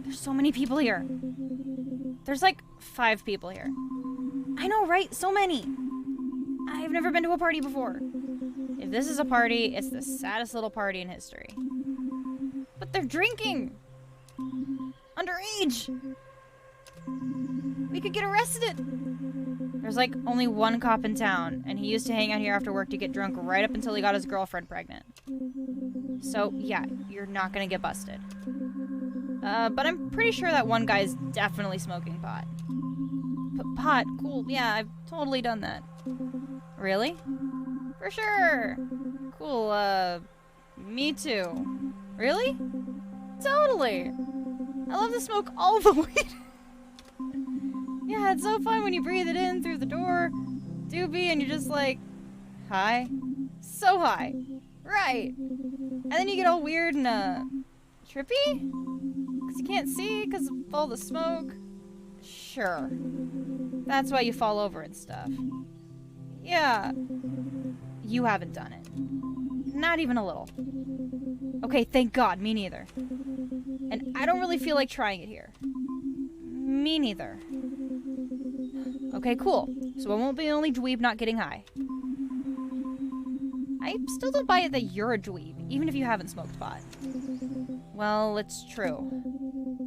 There's so many people here. There's like 5 people here. I know, right? So many. I've never been to a party before. If this is a party, it's the saddest little party in history. But they're drinking! Underage! We could get arrested! There's like only one cop in town, and he used to hang out here after work to get drunk right up until he got his girlfriend pregnant. So, yeah, you're not gonna get busted. But I'm pretty sure that one guy's definitely smoking pot. Pot? Cool, yeah, I've totally done that. Really? For sure! Cool, me too. Really? Totally! I love to smoke all the weed. Yeah, it's so fun when you breathe it in through the door, doobie, and you're just like, high. So high. Right. And then you get all weird and, trippy? Because you can't see because of all the smoke. Sure. That's why you fall over and stuff. Yeah. You haven't done it. Not even a little. Okay, thank God, me neither. And I don't really feel like trying it here. Me neither. Okay, cool. So I won't be the only dweeb not getting high. I still don't buy it that you're a dweeb, even if you haven't smoked pot. Well, it's true.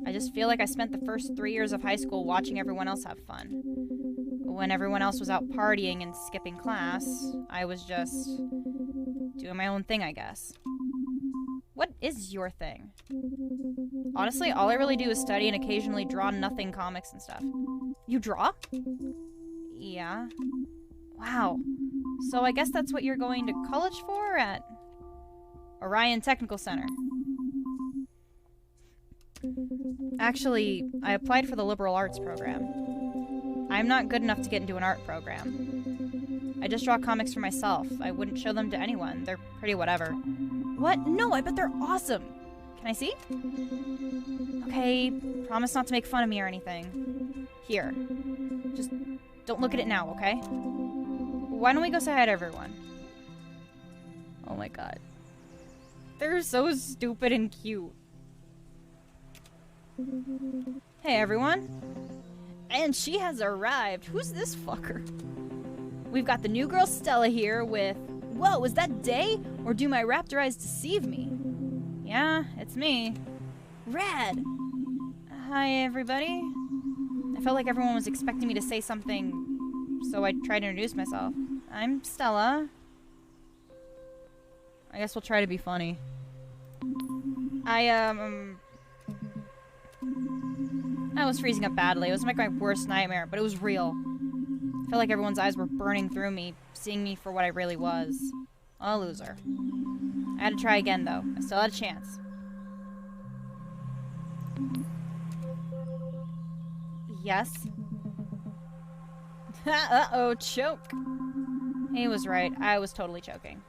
I just feel like I spent the first 3 years of high school watching everyone else have fun. When everyone else was out partying and skipping class, I was just doing my own thing, I guess. What is your thing? Honestly, all I really do is study and occasionally draw nothing comics and stuff. You draw? Yeah. Wow. So I guess that's what you're going to college for at Orion Technical Center. Actually, I applied for the liberal arts program. I'm not good enough to get into an art program. I just draw comics for myself. I wouldn't show them to anyone. They're pretty whatever. What? No, I bet they're awesome. Can I see? Okay, promise not to make fun of me or anything. Here. Just don't look at it now, okay? Why don't we go say hi to everyone? Oh my god. They're so stupid and cute. Hey everyone. And she has arrived. Who's this fucker? We've got the new girl Stella here with... Whoa, is that Day? Or do my Raptor eyes deceive me? Yeah, it's me. Rad! Hi everybody. I felt like everyone was expecting me to say something, so I tried to introduce myself. I'm Stella. I guess we'll try to be funny. I was freezing up badly. It was like my worst nightmare, but it was real. I felt like everyone's eyes were burning through me, seeing me for what I really was. A loser. I had to try again, though. I still had a chance. Yes? Uh-oh, choke. He was right. I was totally choking.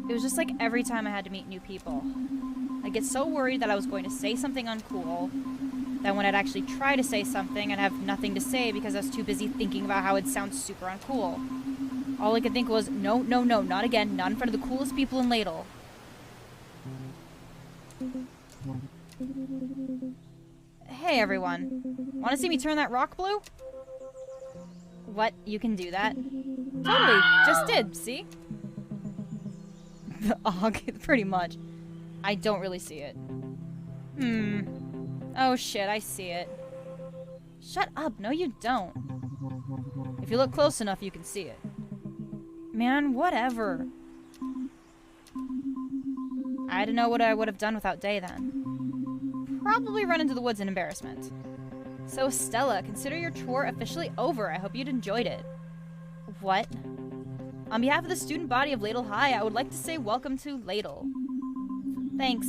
It was just like every time I had to meet new people. I'd get so worried that I was going to say something uncool, that when I'd actually try to say something, I'd have nothing to say because I was too busy thinking about how it'd sound super uncool. All I could think was, no, no, no, not again, not in front of the coolest people in Ladle. Hey everyone. Want to see me turn that rock blue? What? You can do that? Totally. Just did, see? Pretty much. I don't really see it. Oh shit, I see it. Shut up, no you don't. If you look close enough, you can see it. Man, whatever. I had to know what I would have done without Day then. Probably run into the woods in embarrassment. So Stella, consider your tour officially over. I hope you'd enjoyed it. What? On behalf of the student body of Ladle High, I would like to say welcome to Ladle. Thanks.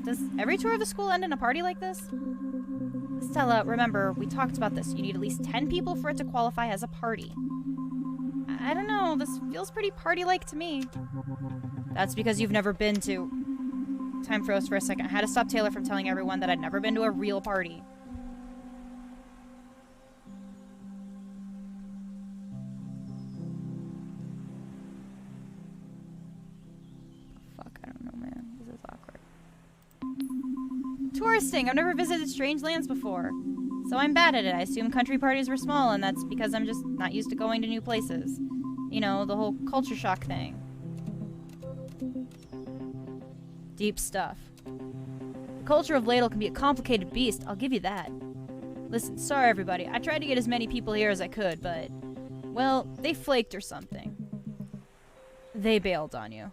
Does every tour of the school end in a party like this? Stella, remember, we talked about this. You need at least 10 people for it to qualify as a party. I don't know, this feels pretty party-like to me. That's because you've never been to... Time froze for a second. I had to stop Taylor from telling everyone that I'd never been to a real party. Touristing! I've never visited strange lands before. So I'm bad at it. I assume country parties were small, and that's because I'm just not used to going to new places. You know, the whole culture shock thing. Deep stuff. The culture of Ladle can be a complicated beast, I'll give you that. Listen, sorry everybody. I tried to get as many people here as I could, but... Well, they flaked or something. They bailed on you.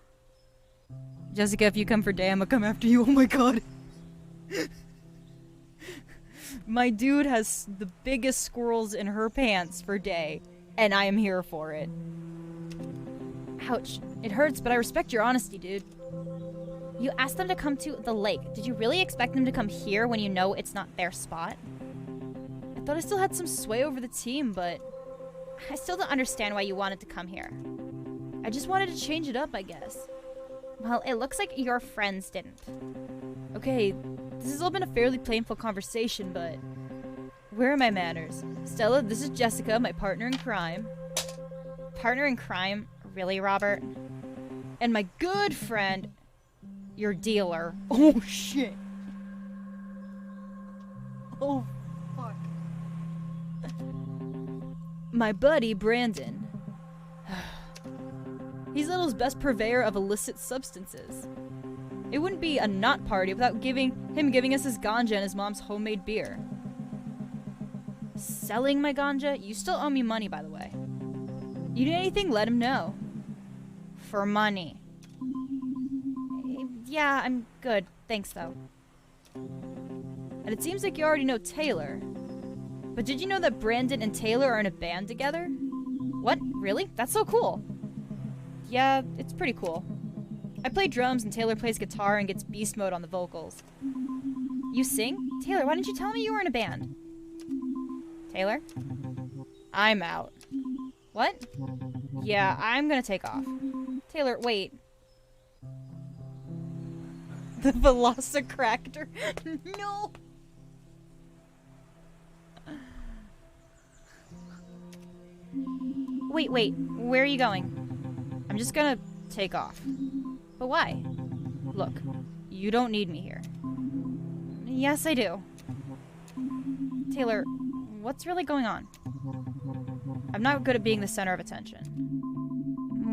Jessica, if you come for Day, I'm gonna come after you. Oh my god. My dude has the biggest squirrels in her pants for Day, and I am here for it. Ouch. It hurts, but I respect your honesty, dude. You asked them to come to the lake. Did you really expect them to come here when you know it's not their spot? thought I still had some sway over the team, but I still don't understand why you wanted to come here. I just wanted to change it up, I guess. Well, it looks like your friends didn't. Okay, this has all been a fairly painful conversation, but where are my manners? Stella, this is Jessica, my partner in crime. Partner in crime? Really, Robert? And my good friend, your dealer. Oh, shit. Oh, fuck. My buddy, Brandon. He's Little's best purveyor of illicit substances. It wouldn't be a nut party without him giving us his ganja and his mom's homemade beer. Selling my ganja? You still owe me money, by the way. You need anything, let him know. For money. Yeah, I'm good. Thanks, though. And it seems like you already know Taylor. But did you know that Brandon and Taylor are in a band together? What? Really? That's so cool. Yeah, it's pretty cool. I play drums and Taylor plays guitar and gets beast mode on the vocals. You sing? Taylor, why didn't you tell me you were in a band? Taylor? I'm out. What? Yeah, I'm gonna take off. Taylor, wait. The Velociraptor? No! Wait, where are you going? I'm just gonna take off. But why? Look, you don't need me here. Yes, I do. Taylor, what's really going on? I'm not good at being the center of attention.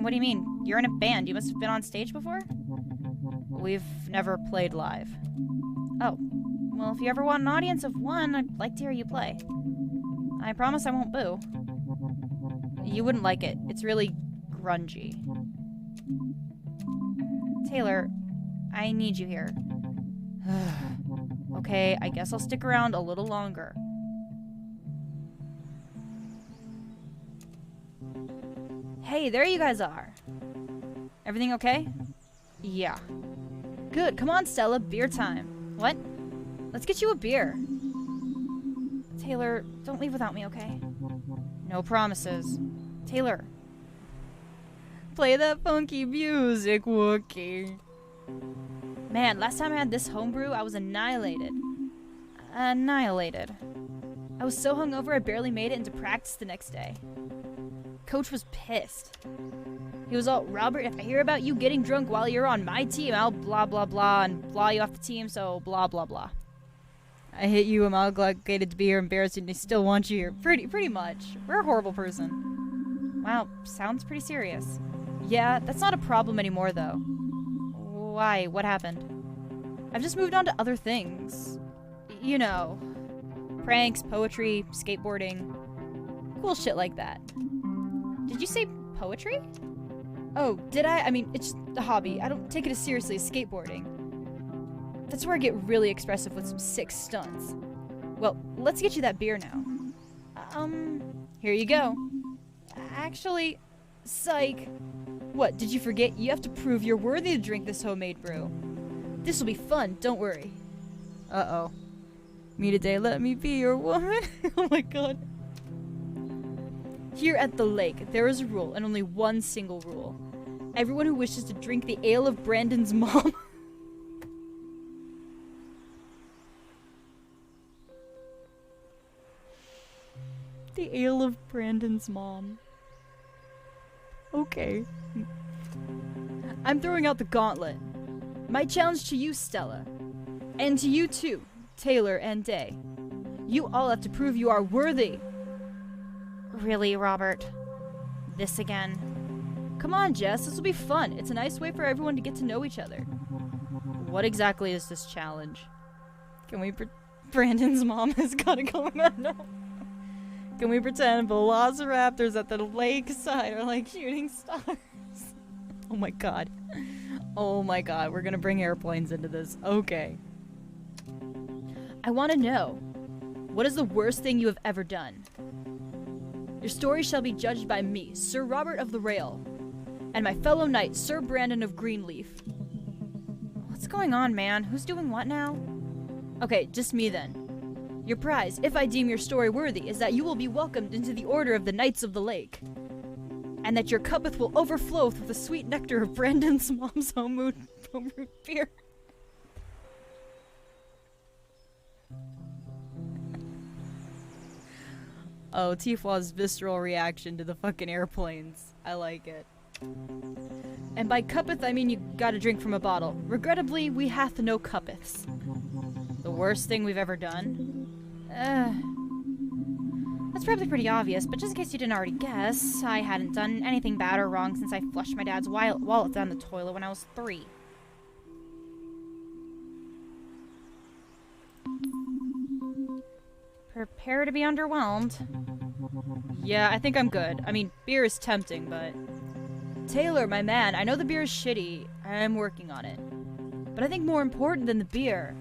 What do you mean? You're in a band. You must have been on stage before? We've never played live. Oh. Well, if you ever want an audience of one, I'd like to hear you play. I promise I won't boo. You wouldn't like it. It's really grungy. Taylor, I need you here. Okay, I guess I'll stick around a little longer. Hey, there you guys are. Everything okay? Yeah. Good, come on, Stella, beer time. What? Let's get you a beer. Taylor, don't leave without me, okay? No promises. Taylor. Play that funky music, Wookie. Man, last time I had this homebrew, I was annihilated. Annihilated. I was so hungover I barely made it into practice the next day. Coach was pissed. He was all, Robert, if I hear about you getting drunk while you're on my team, I'll blah blah blah and blah you off the team, so blah blah blah. I hate you, I'm obligated to be here, embarrassed, and I still want you here. Pretty much. We're a horrible person. Wow, sounds pretty serious. Yeah, that's not a problem anymore, though. Why? What happened? I've just moved on to other things. You know. Pranks, poetry, skateboarding. Cool shit like that. Did you say poetry? Oh, did I? I mean, it's just a hobby. I don't take it as seriously as skateboarding. That's where I get really expressive with some sick stunts. Well, let's get you that beer now. Here you go. Actually, psych. What, did you forget? You have to prove you're worthy to drink this homemade brew. This will be fun, don't worry. Uh-oh. Me today, let me be your woman. Oh my god. Here at the lake, there is a rule, and only one single rule. Everyone who wishes to drink the ale of Brandon's mom... The ale of Brandon's mom. Okay. I'm throwing out the gauntlet. My challenge to you, Stella. And to you too, Taylor and Day. You all have to prove you are worthy. Really, Robert? This again? Come on, Jess, this will be fun. It's a nice way for everyone to get to know each other. What exactly is this challenge? Can we Brandon's mom has gotta go no. Can we pretend velociraptors at the lakeside are like shooting stars? Oh my god. Oh my god, we're gonna bring airplanes into this. Okay. I want to know, what is the worst thing you have ever done? Your story shall be judged by me, Sir Robert of the Rail, and my fellow knight, Sir Brandon of Greenleaf. What's going on, man? Who's doing what now? Okay, just me then. Your prize, if I deem your story worthy, is that you will be welcomed into the Order of the Knights of the Lake. And that your cupboard will overflow with the sweet nectar of Brandon's mom's home root beer. Oh, Tifa's visceral reaction to the fucking airplanes. I like it. And by cuppeth, I mean you gotta drink from a bottle. Regrettably, we hath no cuppeths. The worst thing we've ever done? That's probably pretty obvious, but just in case you didn't already guess, I hadn't done anything bad or wrong since I flushed my dad's wallet down the toilet when I was 3. Prepare to be underwhelmed. Yeah, I think I'm good. I mean, beer is tempting, but... Taylor, my man, I know the beer is shitty. I'm working on it. But I think more important than the beer,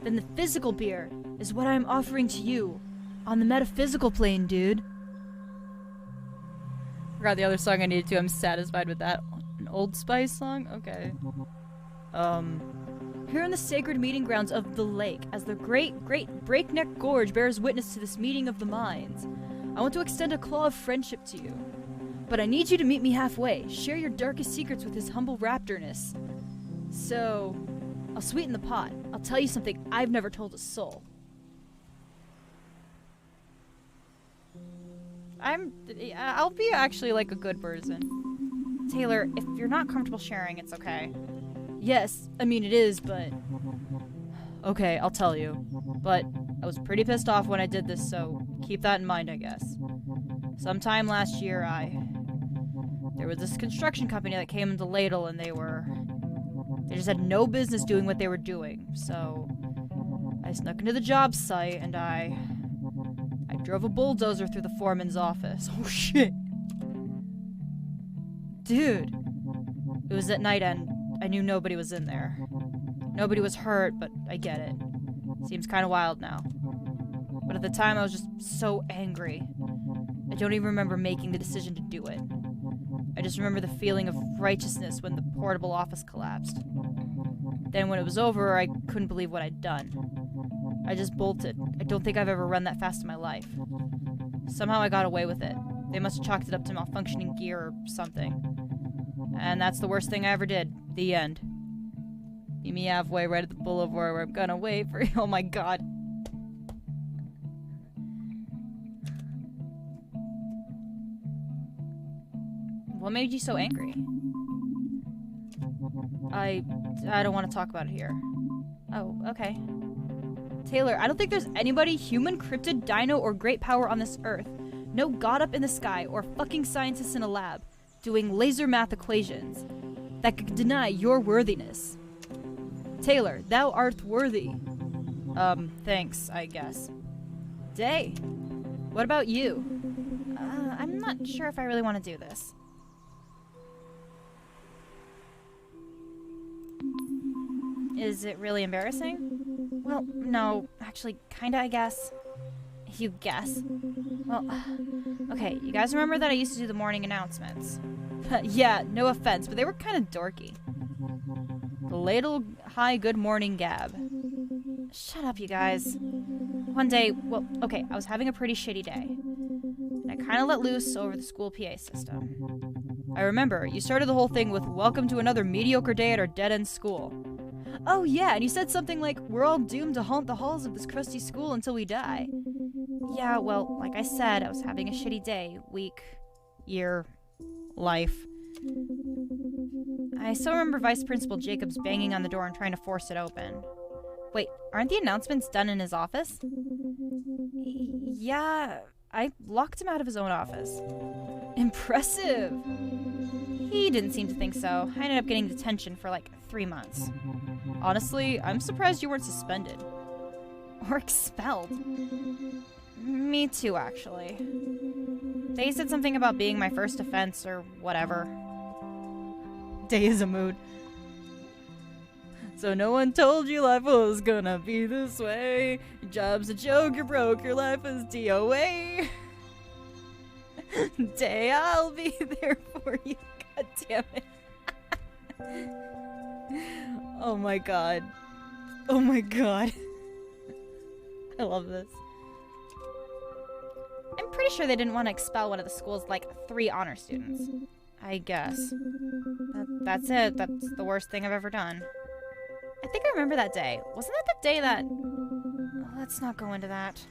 than the physical beer, is what I'm offering to you on the metaphysical plane, dude. Forgot the other song I needed to. I'm satisfied with that. An Old Spice song? Okay. Here in the sacred meeting grounds of the lake, as the great breakneck gorge bears witness to this meeting of the minds, I want to extend a claw of friendship to you. But I need you to meet me halfway. Share your darkest secrets with his humble raptorness. So, I'll sweeten the pot. I'll tell you something I've never told a soul. I'll be actually like a good person. Taylor, if you're not comfortable sharing, it's okay. Yes, I mean it is, but... Okay, I'll tell you. But I was pretty pissed off when I did this, so keep that in mind, I guess. Sometime last year, there was this construction company that came into Ladle, and they just had no business doing what they were doing. So I snuck into the job site, and I drove a bulldozer through the foreman's office. Oh shit. Dude. It was at night, and I knew nobody was in there. Nobody was hurt, but I get it. Seems kind of wild now. But at the time, I was just so angry. I don't even remember making the decision to do it. I just remember the feeling of righteousness when the portable office collapsed. Then when it was over, I couldn't believe what I'd done. I just bolted. I don't think I've ever run that fast in my life. Somehow I got away with it. They must have chalked it up to malfunctioning gear or something. And that's the worst thing I ever did. The end. Meet me halfway right at the boulevard where I'm gonna wait for you. Oh my god. What made you so angry? I don't want to talk about it here. Oh, okay. Taylor, I don't think there's anybody, human, cryptid, dino, or great power on this earth. No god up in the sky or fucking scientists in a lab doing laser math equations that could deny your worthiness. Taylor, thou art worthy. Thanks, I guess. Day, what about you? I'm not sure if I really want to do this. Is it really embarrassing? Well, no, actually, kinda, I guess. You guess? Well, okay, you guys remember that I used to do the morning announcements? Yeah, no offense, but they were kinda dorky. The Ladle High Good Morning Gab. Shut up, you guys. One day, well, okay, I was having a pretty shitty day. And I kinda let loose over the school PA system. I remember, you started the whole thing with, "Welcome to another mediocre day at our dead-end school." Oh yeah, and you said something like, "We're all doomed to haunt the halls of this crusty school until we die." Yeah, well, like I said, I was having a shitty day, week, year, life. I still remember Vice Principal Jacobs banging on the door and trying to force it open. Wait, aren't the announcements done in his office? Yeah, I locked him out of his own office. Impressive! He didn't seem to think so. I ended up getting detention for like 3 months. Honestly, I'm surprised you weren't suspended. Or expelled. Me too, actually. They said something about being my first offense or whatever. Day is a mood. So no one told you life was gonna be this way. Your job's a joke, you're broke, your life is DOA. Day, I'll be there for you. God damn it. Oh my god. Oh my god. I love this. I'm pretty sure they didn't want to expel one of the school's, like, 3 honor students. I guess. That's it. That's the worst thing I've ever done. I think I remember that day. Wasn't that the day that... Oh, let's not go into that.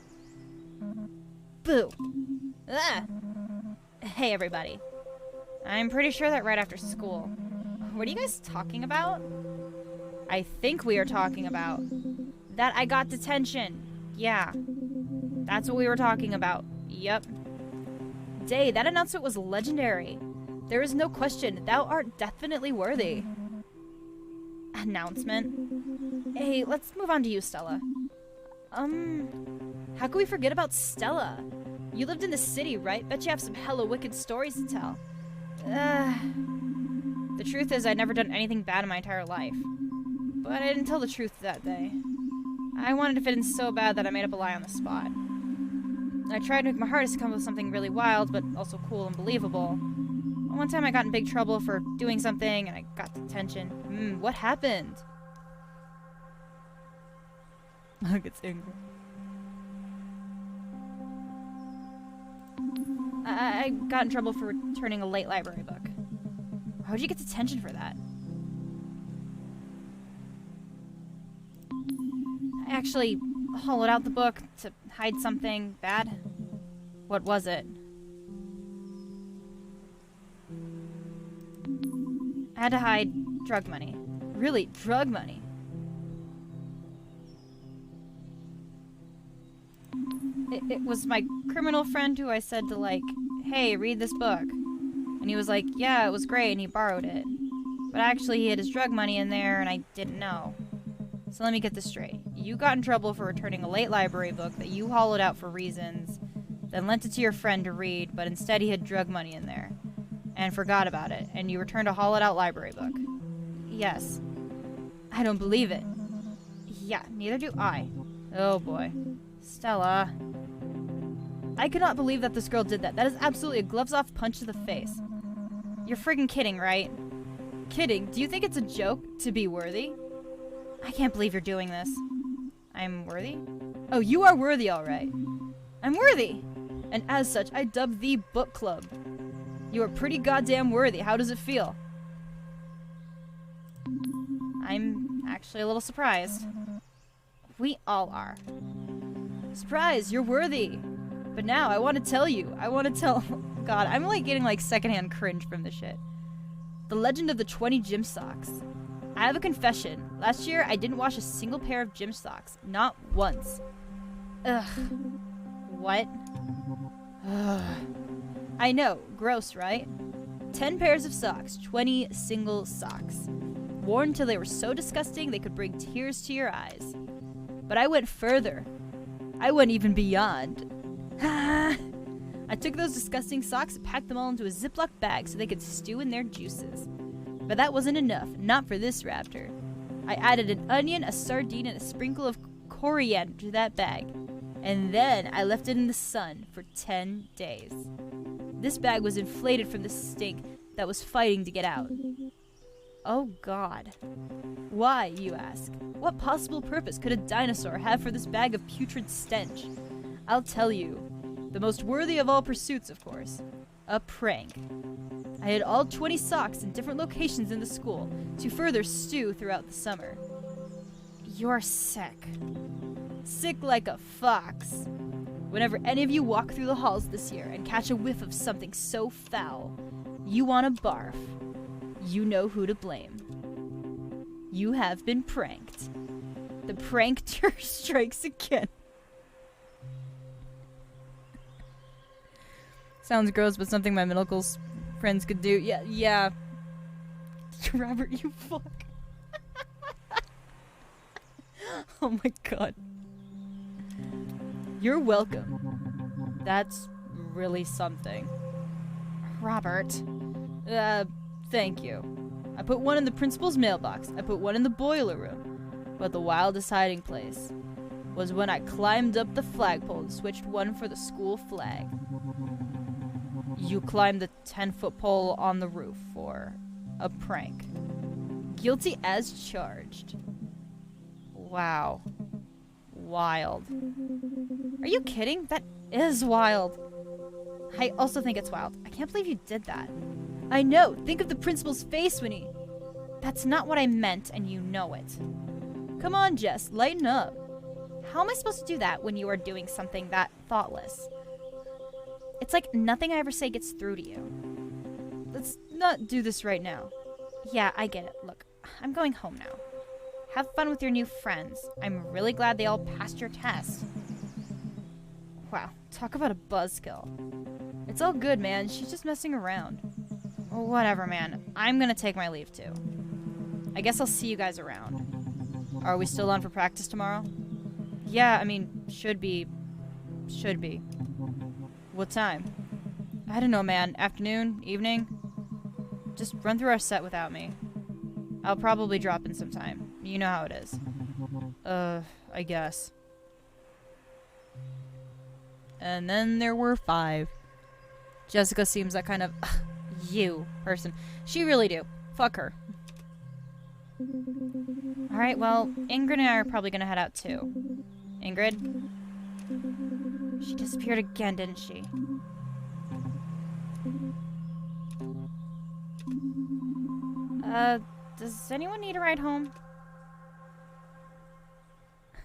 Boo! Ah. Hey, everybody. I'm pretty sure that right after school... What are you guys talking about? I think we are talking about... That I got detention. Yeah. That's what we were talking about. Yep. Day, that announcement was legendary. There is no question, thou art definitely worthy. Announcement? Hey, let's move on to you, Stella. How could we forget about Stella? You lived in the city, right? Bet you have some hella wicked stories to tell. The truth is, I'd never done anything bad in my entire life. But I didn't tell the truth that day. I wanted to fit in so bad that I made up a lie on the spot. I tried to make my hardest to come up with something really wild, but also cool and believable. One time I got in big trouble for doing something, and I got detention. What happened? Look, it's angry. I got in trouble for returning a late library book. How would you get detention for that? I actually hollowed out the book to hide something bad. What was it? I had to hide drug money. Really, drug money. It was my criminal friend who I said to, like, hey, read this book. And he was like, yeah, it was great, and he borrowed it. But actually, he had his drug money in there, and I didn't know. So let me get this straight. You got in trouble for returning a late library book that you hollowed out for reasons, then lent it to your friend to read, but instead he had drug money in there. And forgot about it, and you returned a hollowed-out library book. Yes. I don't believe it. Yeah, neither do I. Oh boy. Stella. I cannot believe that this girl did that. That is absolutely a gloves-off punch to the face. You're friggin' kidding, right? Kidding? Do you think it's a joke to be worthy? I can't believe you're doing this. I'm worthy? Oh, you are worthy, alright. I'm worthy! And as such, I dub thee Book Club. You are pretty goddamn worthy. How does it feel? I'm actually a little surprised. We all are. Surprise, you're worthy. But now, I want to tell you. I want to tell... God, I'm like getting like secondhand cringe from this shit. The legend of the 20 gym socks. I have a confession. Last year, I didn't wash a single pair of gym socks. Not once. Ugh. What? Ugh. I know, gross, right? 10 pairs of socks, 20 single socks. Worn till they were so disgusting they could bring tears to your eyes. But I went further. I went even beyond. I took those disgusting socks and packed them all into a Ziploc bag so they could stew in their juices. But that wasn't enough, not for this Raptor. I added an onion, a sardine, and a sprinkle of coriander to that bag. And then I left it in the sun for 10 days. This bag was inflated from the stink that was fighting to get out. Oh God. Why, you ask? What possible purpose could a dinosaur have for this bag of putrid stench? I'll tell you. The most worthy of all pursuits, of course. A prank. I hid all 20 socks in different locations in the school to further stew throughout the summer. You're sick. Sick like a fox. Whenever any of you walk through the halls this year and catch a whiff of something so foul, you want to barf. You know who to blame. You have been pranked. The prankster strikes again. Sounds gross, but something my middle school friends could do. Yeah. Robert, you fuck. Oh my God. You're welcome. That's really something. Robert. Thank you. I put one in the principal's mailbox. I put one in the boiler room. But the wildest hiding place was when I climbed up the flagpole and switched one for the school flag. You climbed the 10-foot pole on the roof for a prank. Guilty as charged. Wow. wild. Are you kidding? That is wild. I also think it's wild. I can't believe you did that. I know. Think of the principal's face when he... That's not what I meant, and you know it. Come on, Jess. Lighten up. How am I supposed to do that when you are doing something that thoughtless? It's like nothing I ever say gets through to you. Let's not do this right now. Yeah, I get it. Look, I'm going home now. Have fun with your new friends. I'm really glad they all passed your test. Wow, talk about a buzzkill. It's all good, man. She's just messing around. Well, whatever, man. I'm gonna take my leave, too. I guess I'll see you guys around. Are we still on for practice tomorrow? Yeah, I mean, should be. Should be. What time? I don't know, man. Afternoon? Evening? Just run through our set without me. I'll probably drop in sometime. You know how it is. I guess. And then there were 5. Jessica seems that kind of you person. She really do. Fuck her. Alright, well, Ingrid and I are probably gonna head out too. Ingrid? She disappeared again, didn't she? Does anyone need a ride home?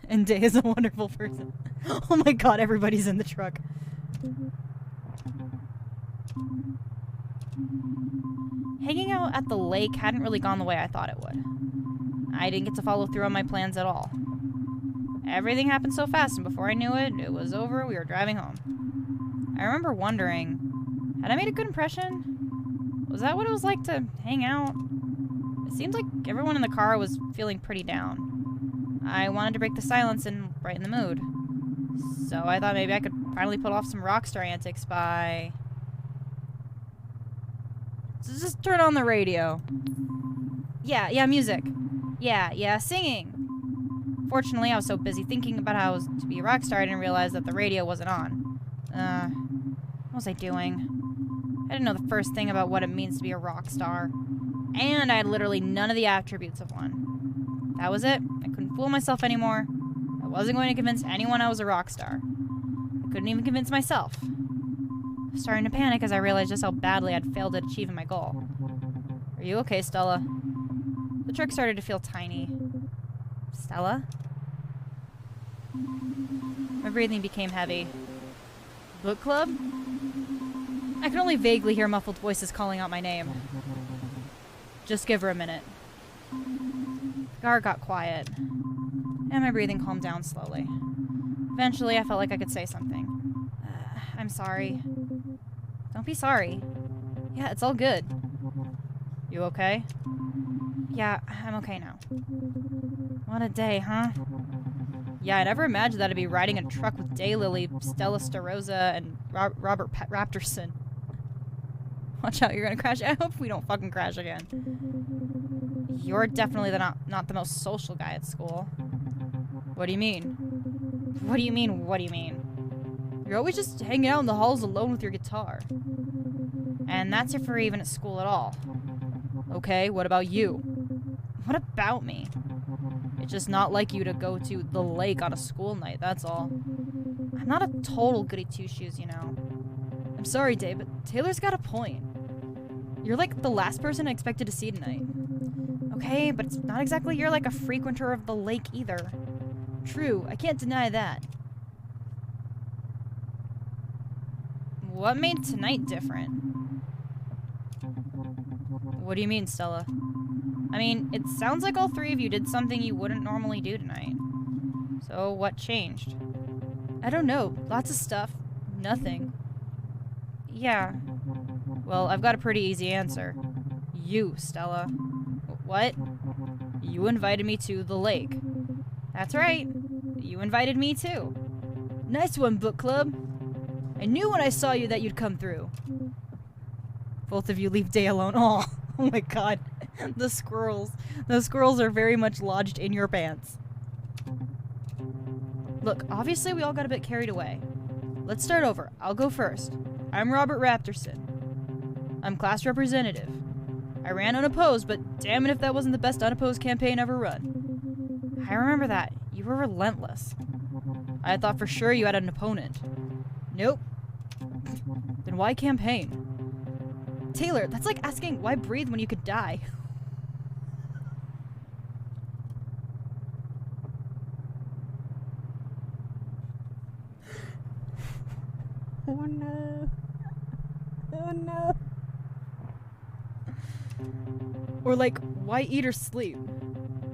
And Day is a wonderful person. Oh my god, everybody's in the truck. Hanging out at the lake hadn't really gone the way I thought it would. I didn't get to follow through on my plans at all. Everything happened so fast, and before I knew it, it was over, we were driving home. I remember wondering, had I made a good impression? Was that what it was like to hang out? It seemed like everyone in the car was feeling pretty down. I wanted to break the silence and brighten the mood. So I thought maybe I could finally pull off some rockstar antics by... So just turn on the radio. Yeah, music. Yeah, singing. Fortunately, I was so busy thinking about how I was to be a rock star, I didn't realize that the radio wasn't on. What was I doing? I didn't know the first thing about what it means to be a rock star. And I had literally none of the attributes of one. That was it. I couldn't fool myself anymore. I wasn't going to convince anyone I was a rock star. I couldn't even convince myself. I was starting to panic as I realized just how badly I'd failed at achieving my goal. Are you okay, Stella? The truck started to feel tiny. Stella? My breathing became heavy. Book club? I could only vaguely hear muffled voices calling out my name. Just give her a minute. The car got quiet, and my breathing calmed down slowly. Eventually, I felt like I could say something. I'm sorry. Don't be sorry. Yeah, it's all good. You okay? Yeah, I'm okay now. What a day, huh? Yeah, I never imagined that I'd be riding a truck with Daylily, Stella Starosa, and Robert Raptorson. Watch out, you're gonna crash. I hope we don't fucking crash again. You're definitely not the most social guy at school. What do you mean? What do you mean, what do you mean? You're always just hanging out in the halls alone with your guitar. And that's if you're even at school at all. Okay, what about you? What about me? It's just not like you to go to the lake on a school night, that's all. I'm not a total goody two-shoes, you know. I'm sorry, Dave, but Taylor's got a point. You're like the last person I expected to see tonight. Okay, but it's not exactly you're like a frequenter of the lake either. True, I can't deny that. What made tonight different? What do you mean, Stella? I mean, it sounds like all 3 of you did something you wouldn't normally do tonight. So, what changed? I don't know. Lots of stuff. Nothing. Yeah. Well, I've got a pretty easy answer. You, Stella. What? You invited me to the lake. That's right. You invited me too. Nice one, book club. I knew when I saw you that you'd come through. Both of you leave Day alone. Oh my god. The squirrels. The squirrels are very much lodged in your pants. Look, obviously we all got a bit carried away. Let's start over. I'll go first. I'm Robert Raptorson. I'm class representative. I ran unopposed, but damn it if that wasn't the best unopposed campaign ever run. I remember that. You were relentless. I thought for sure you had an opponent. Nope. Then why campaign? Taylor, that's like asking why breathe when you could die. Oh no. Oh no. Or like, why eat or sleep?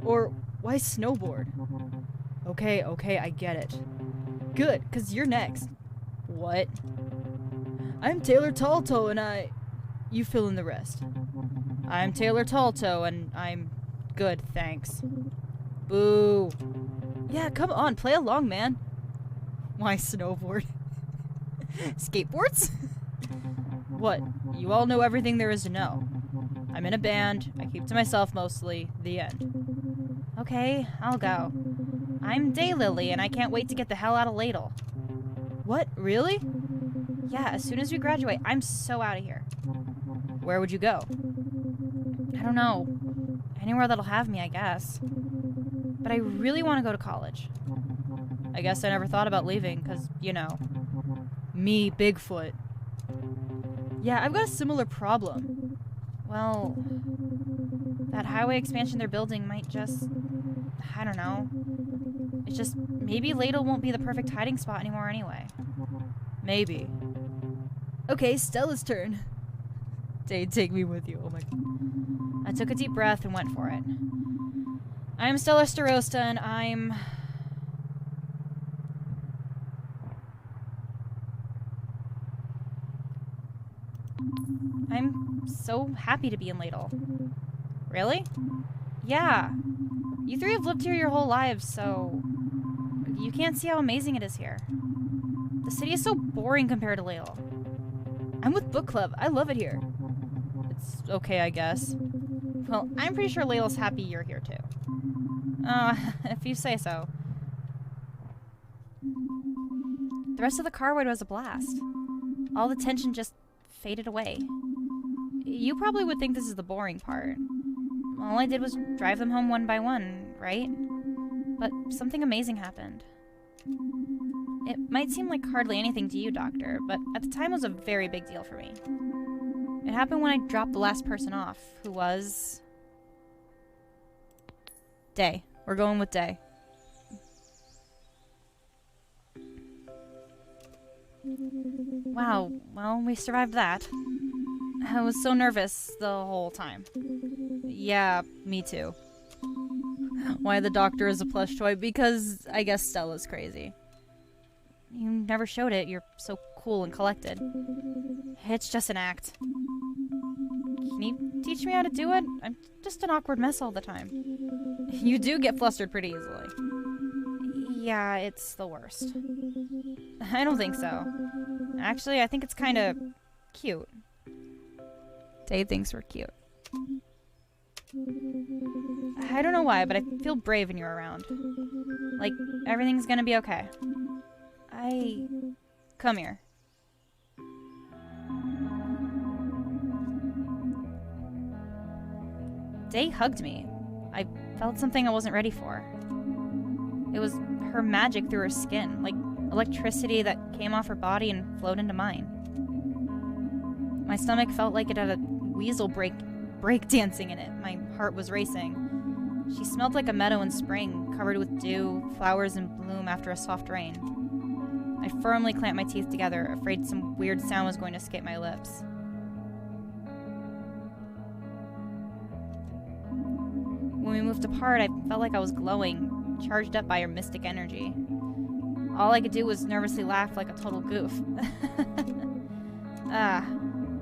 Or why snowboard? Okay, I get it. Good, because you're next. What? I'm Taylor Talltoe and You fill in the rest. I'm Taylor Talltoe and I'm good, thanks. Boo. Yeah, come on, play along, man. Why snowboard? Skateboards? What? You all know everything there is to know. I'm in a band. I keep to myself mostly. The end. Okay, I'll go. I'm Daylily, and I can't wait to get the hell out of Ladle. What? Really? Yeah, as soon as we graduate, I'm so out of here. Where would you go? I don't know. Anywhere that'll have me, I guess. But I really want to go to college. I guess I never thought about leaving, because, you know, me, Bigfoot. Yeah, I've got a similar problem. Well, that highway expansion they're building might just... I don't know. It's just, maybe Ladle won't be the perfect hiding spot anymore anyway. Maybe. Okay, Stella's turn. Take me with you. Oh my God. I took a deep breath and went for it. I'm Stella Starosta and I'm so happy to be in Ladle. Really? Yeah. You three have lived here your whole lives, so you can't see how amazing it is here. The city is so boring compared to Ladle. I'm with book club. I love it here. It's okay, I guess. Well, I'm pretty sure Ladle's happy you're here too. If you say so. The rest of the car ride was a blast. All the tension just faded away. You probably would think this is the boring part. All I did was drive them home one by one, right? But something amazing happened. It might seem like hardly anything to you, Doctor, but at the time it was a very big deal for me. It happened when I dropped the last person off, who was... Day. We're going with Day. Wow, well, we survived that. I was so nervous the whole time. Yeah, me too. Why the Doctor is a plush toy? Because I guess Stella's crazy. You never showed it. You're so cool and collected. It's just an act. Can you teach me how to do it? I'm just an awkward mess all the time. You do get flustered pretty easily. Yeah, it's the worst. I don't think so. Actually, I think it's kind of cute. Day thinks we're cute. I don't know why, but I feel brave when you're around. Like, everything's gonna be okay. Come here. Day hugged me. I felt something I wasn't ready for. It was her magic through her skin, like electricity that came off her body and flowed into mine. My stomach felt like it had a weasel break dancing in it. My heart was racing. She smelled like a meadow in spring, covered with dew, flowers in bloom after a soft rain. I firmly clamped my teeth together, afraid some weird sound was going to escape my lips. When we moved apart, I felt like I was glowing, charged up by her mystic energy. All I could do was nervously laugh like a total goof.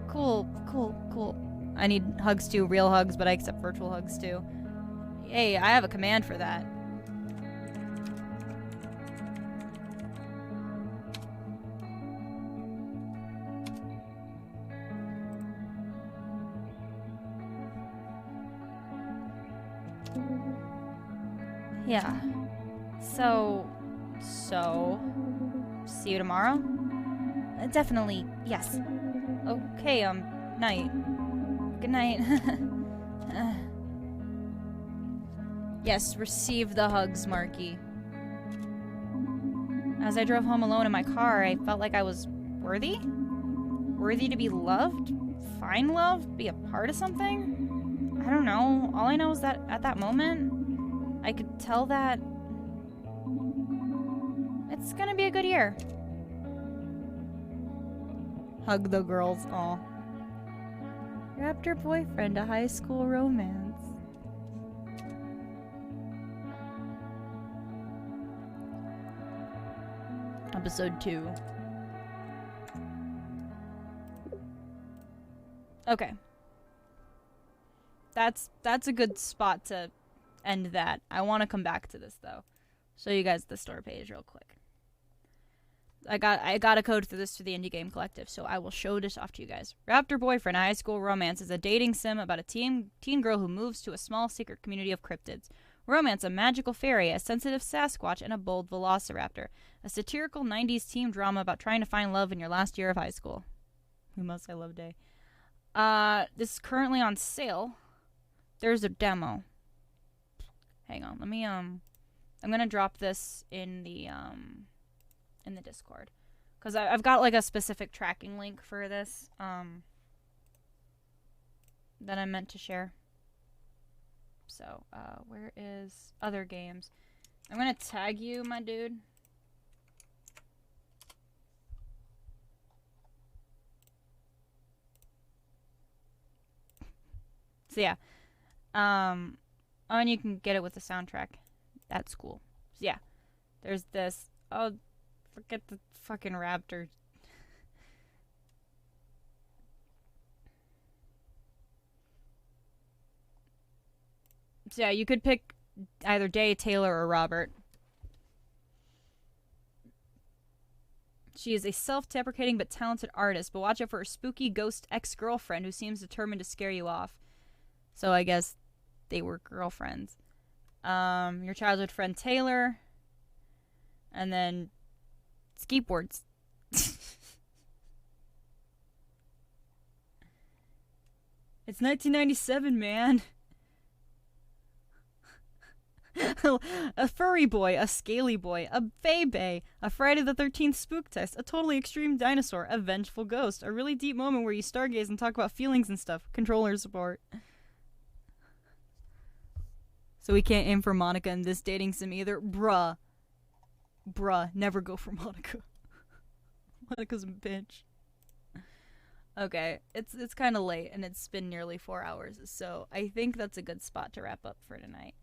Cool. I need hugs too, real hugs, but I accept virtual hugs too. Hey, I have a command for that. Yeah. So, see you tomorrow? Definitely, yes. Okay, night. Good night. Yes, receive the hugs, Marky. As I drove home alone in my car, I felt like I was worthy? Worthy to be loved? Find love? Be a part of something? I don't know. All I know is that at that moment, I could tell that it's gonna be a good year. Hug the girls. Aw. Raptor boyfriend, a high school romance. Episode 2. Okay. That's a good spot to end that. I want to come back to this though. Show you guys the store page real quick. I got a code for this through the Indie Game Collective, so I will show this off to you guys. Raptor Boyfriend, a high school romance, is a dating sim about a teen girl who moves to a small secret community of cryptids. Romance, a magical fairy, a sensitive Sasquatch, and a bold velociraptor. A satirical 90s teen drama about trying to find love in your last year of high school. We must I love day. This is currently on sale. There's a demo. Hang on, let me I'm gonna drop this in the Discord, because I've got like a specific tracking link for this that I meant to share. So where is other games? I'm gonna tag you, my dude. So yeah, oh, and you can get it with the soundtrack. That's cool. So yeah, there's this. Oh, forget the fucking Raptor. So yeah, you could pick either Day, Taylor, or Robert. She is a self-deprecating but talented artist, but watch out for her spooky ghost ex-girlfriend who seems determined to scare you off. So I guess they were girlfriends. Your childhood friend Taylor. And then skateboards. It's 1997, man. A furry boy, a scaly boy, a baby, a Friday the 13th spook test, a totally extreme dinosaur, a vengeful ghost, a really deep moment where you stargaze and talk about feelings and stuff. Controller support. So we can't aim for Monica in this dating sim either. Bruh, never go for Monica. Monica's a bitch. Okay, it's kind of late and it's been nearly 4 hours, so I think that's a good spot to wrap up for tonight.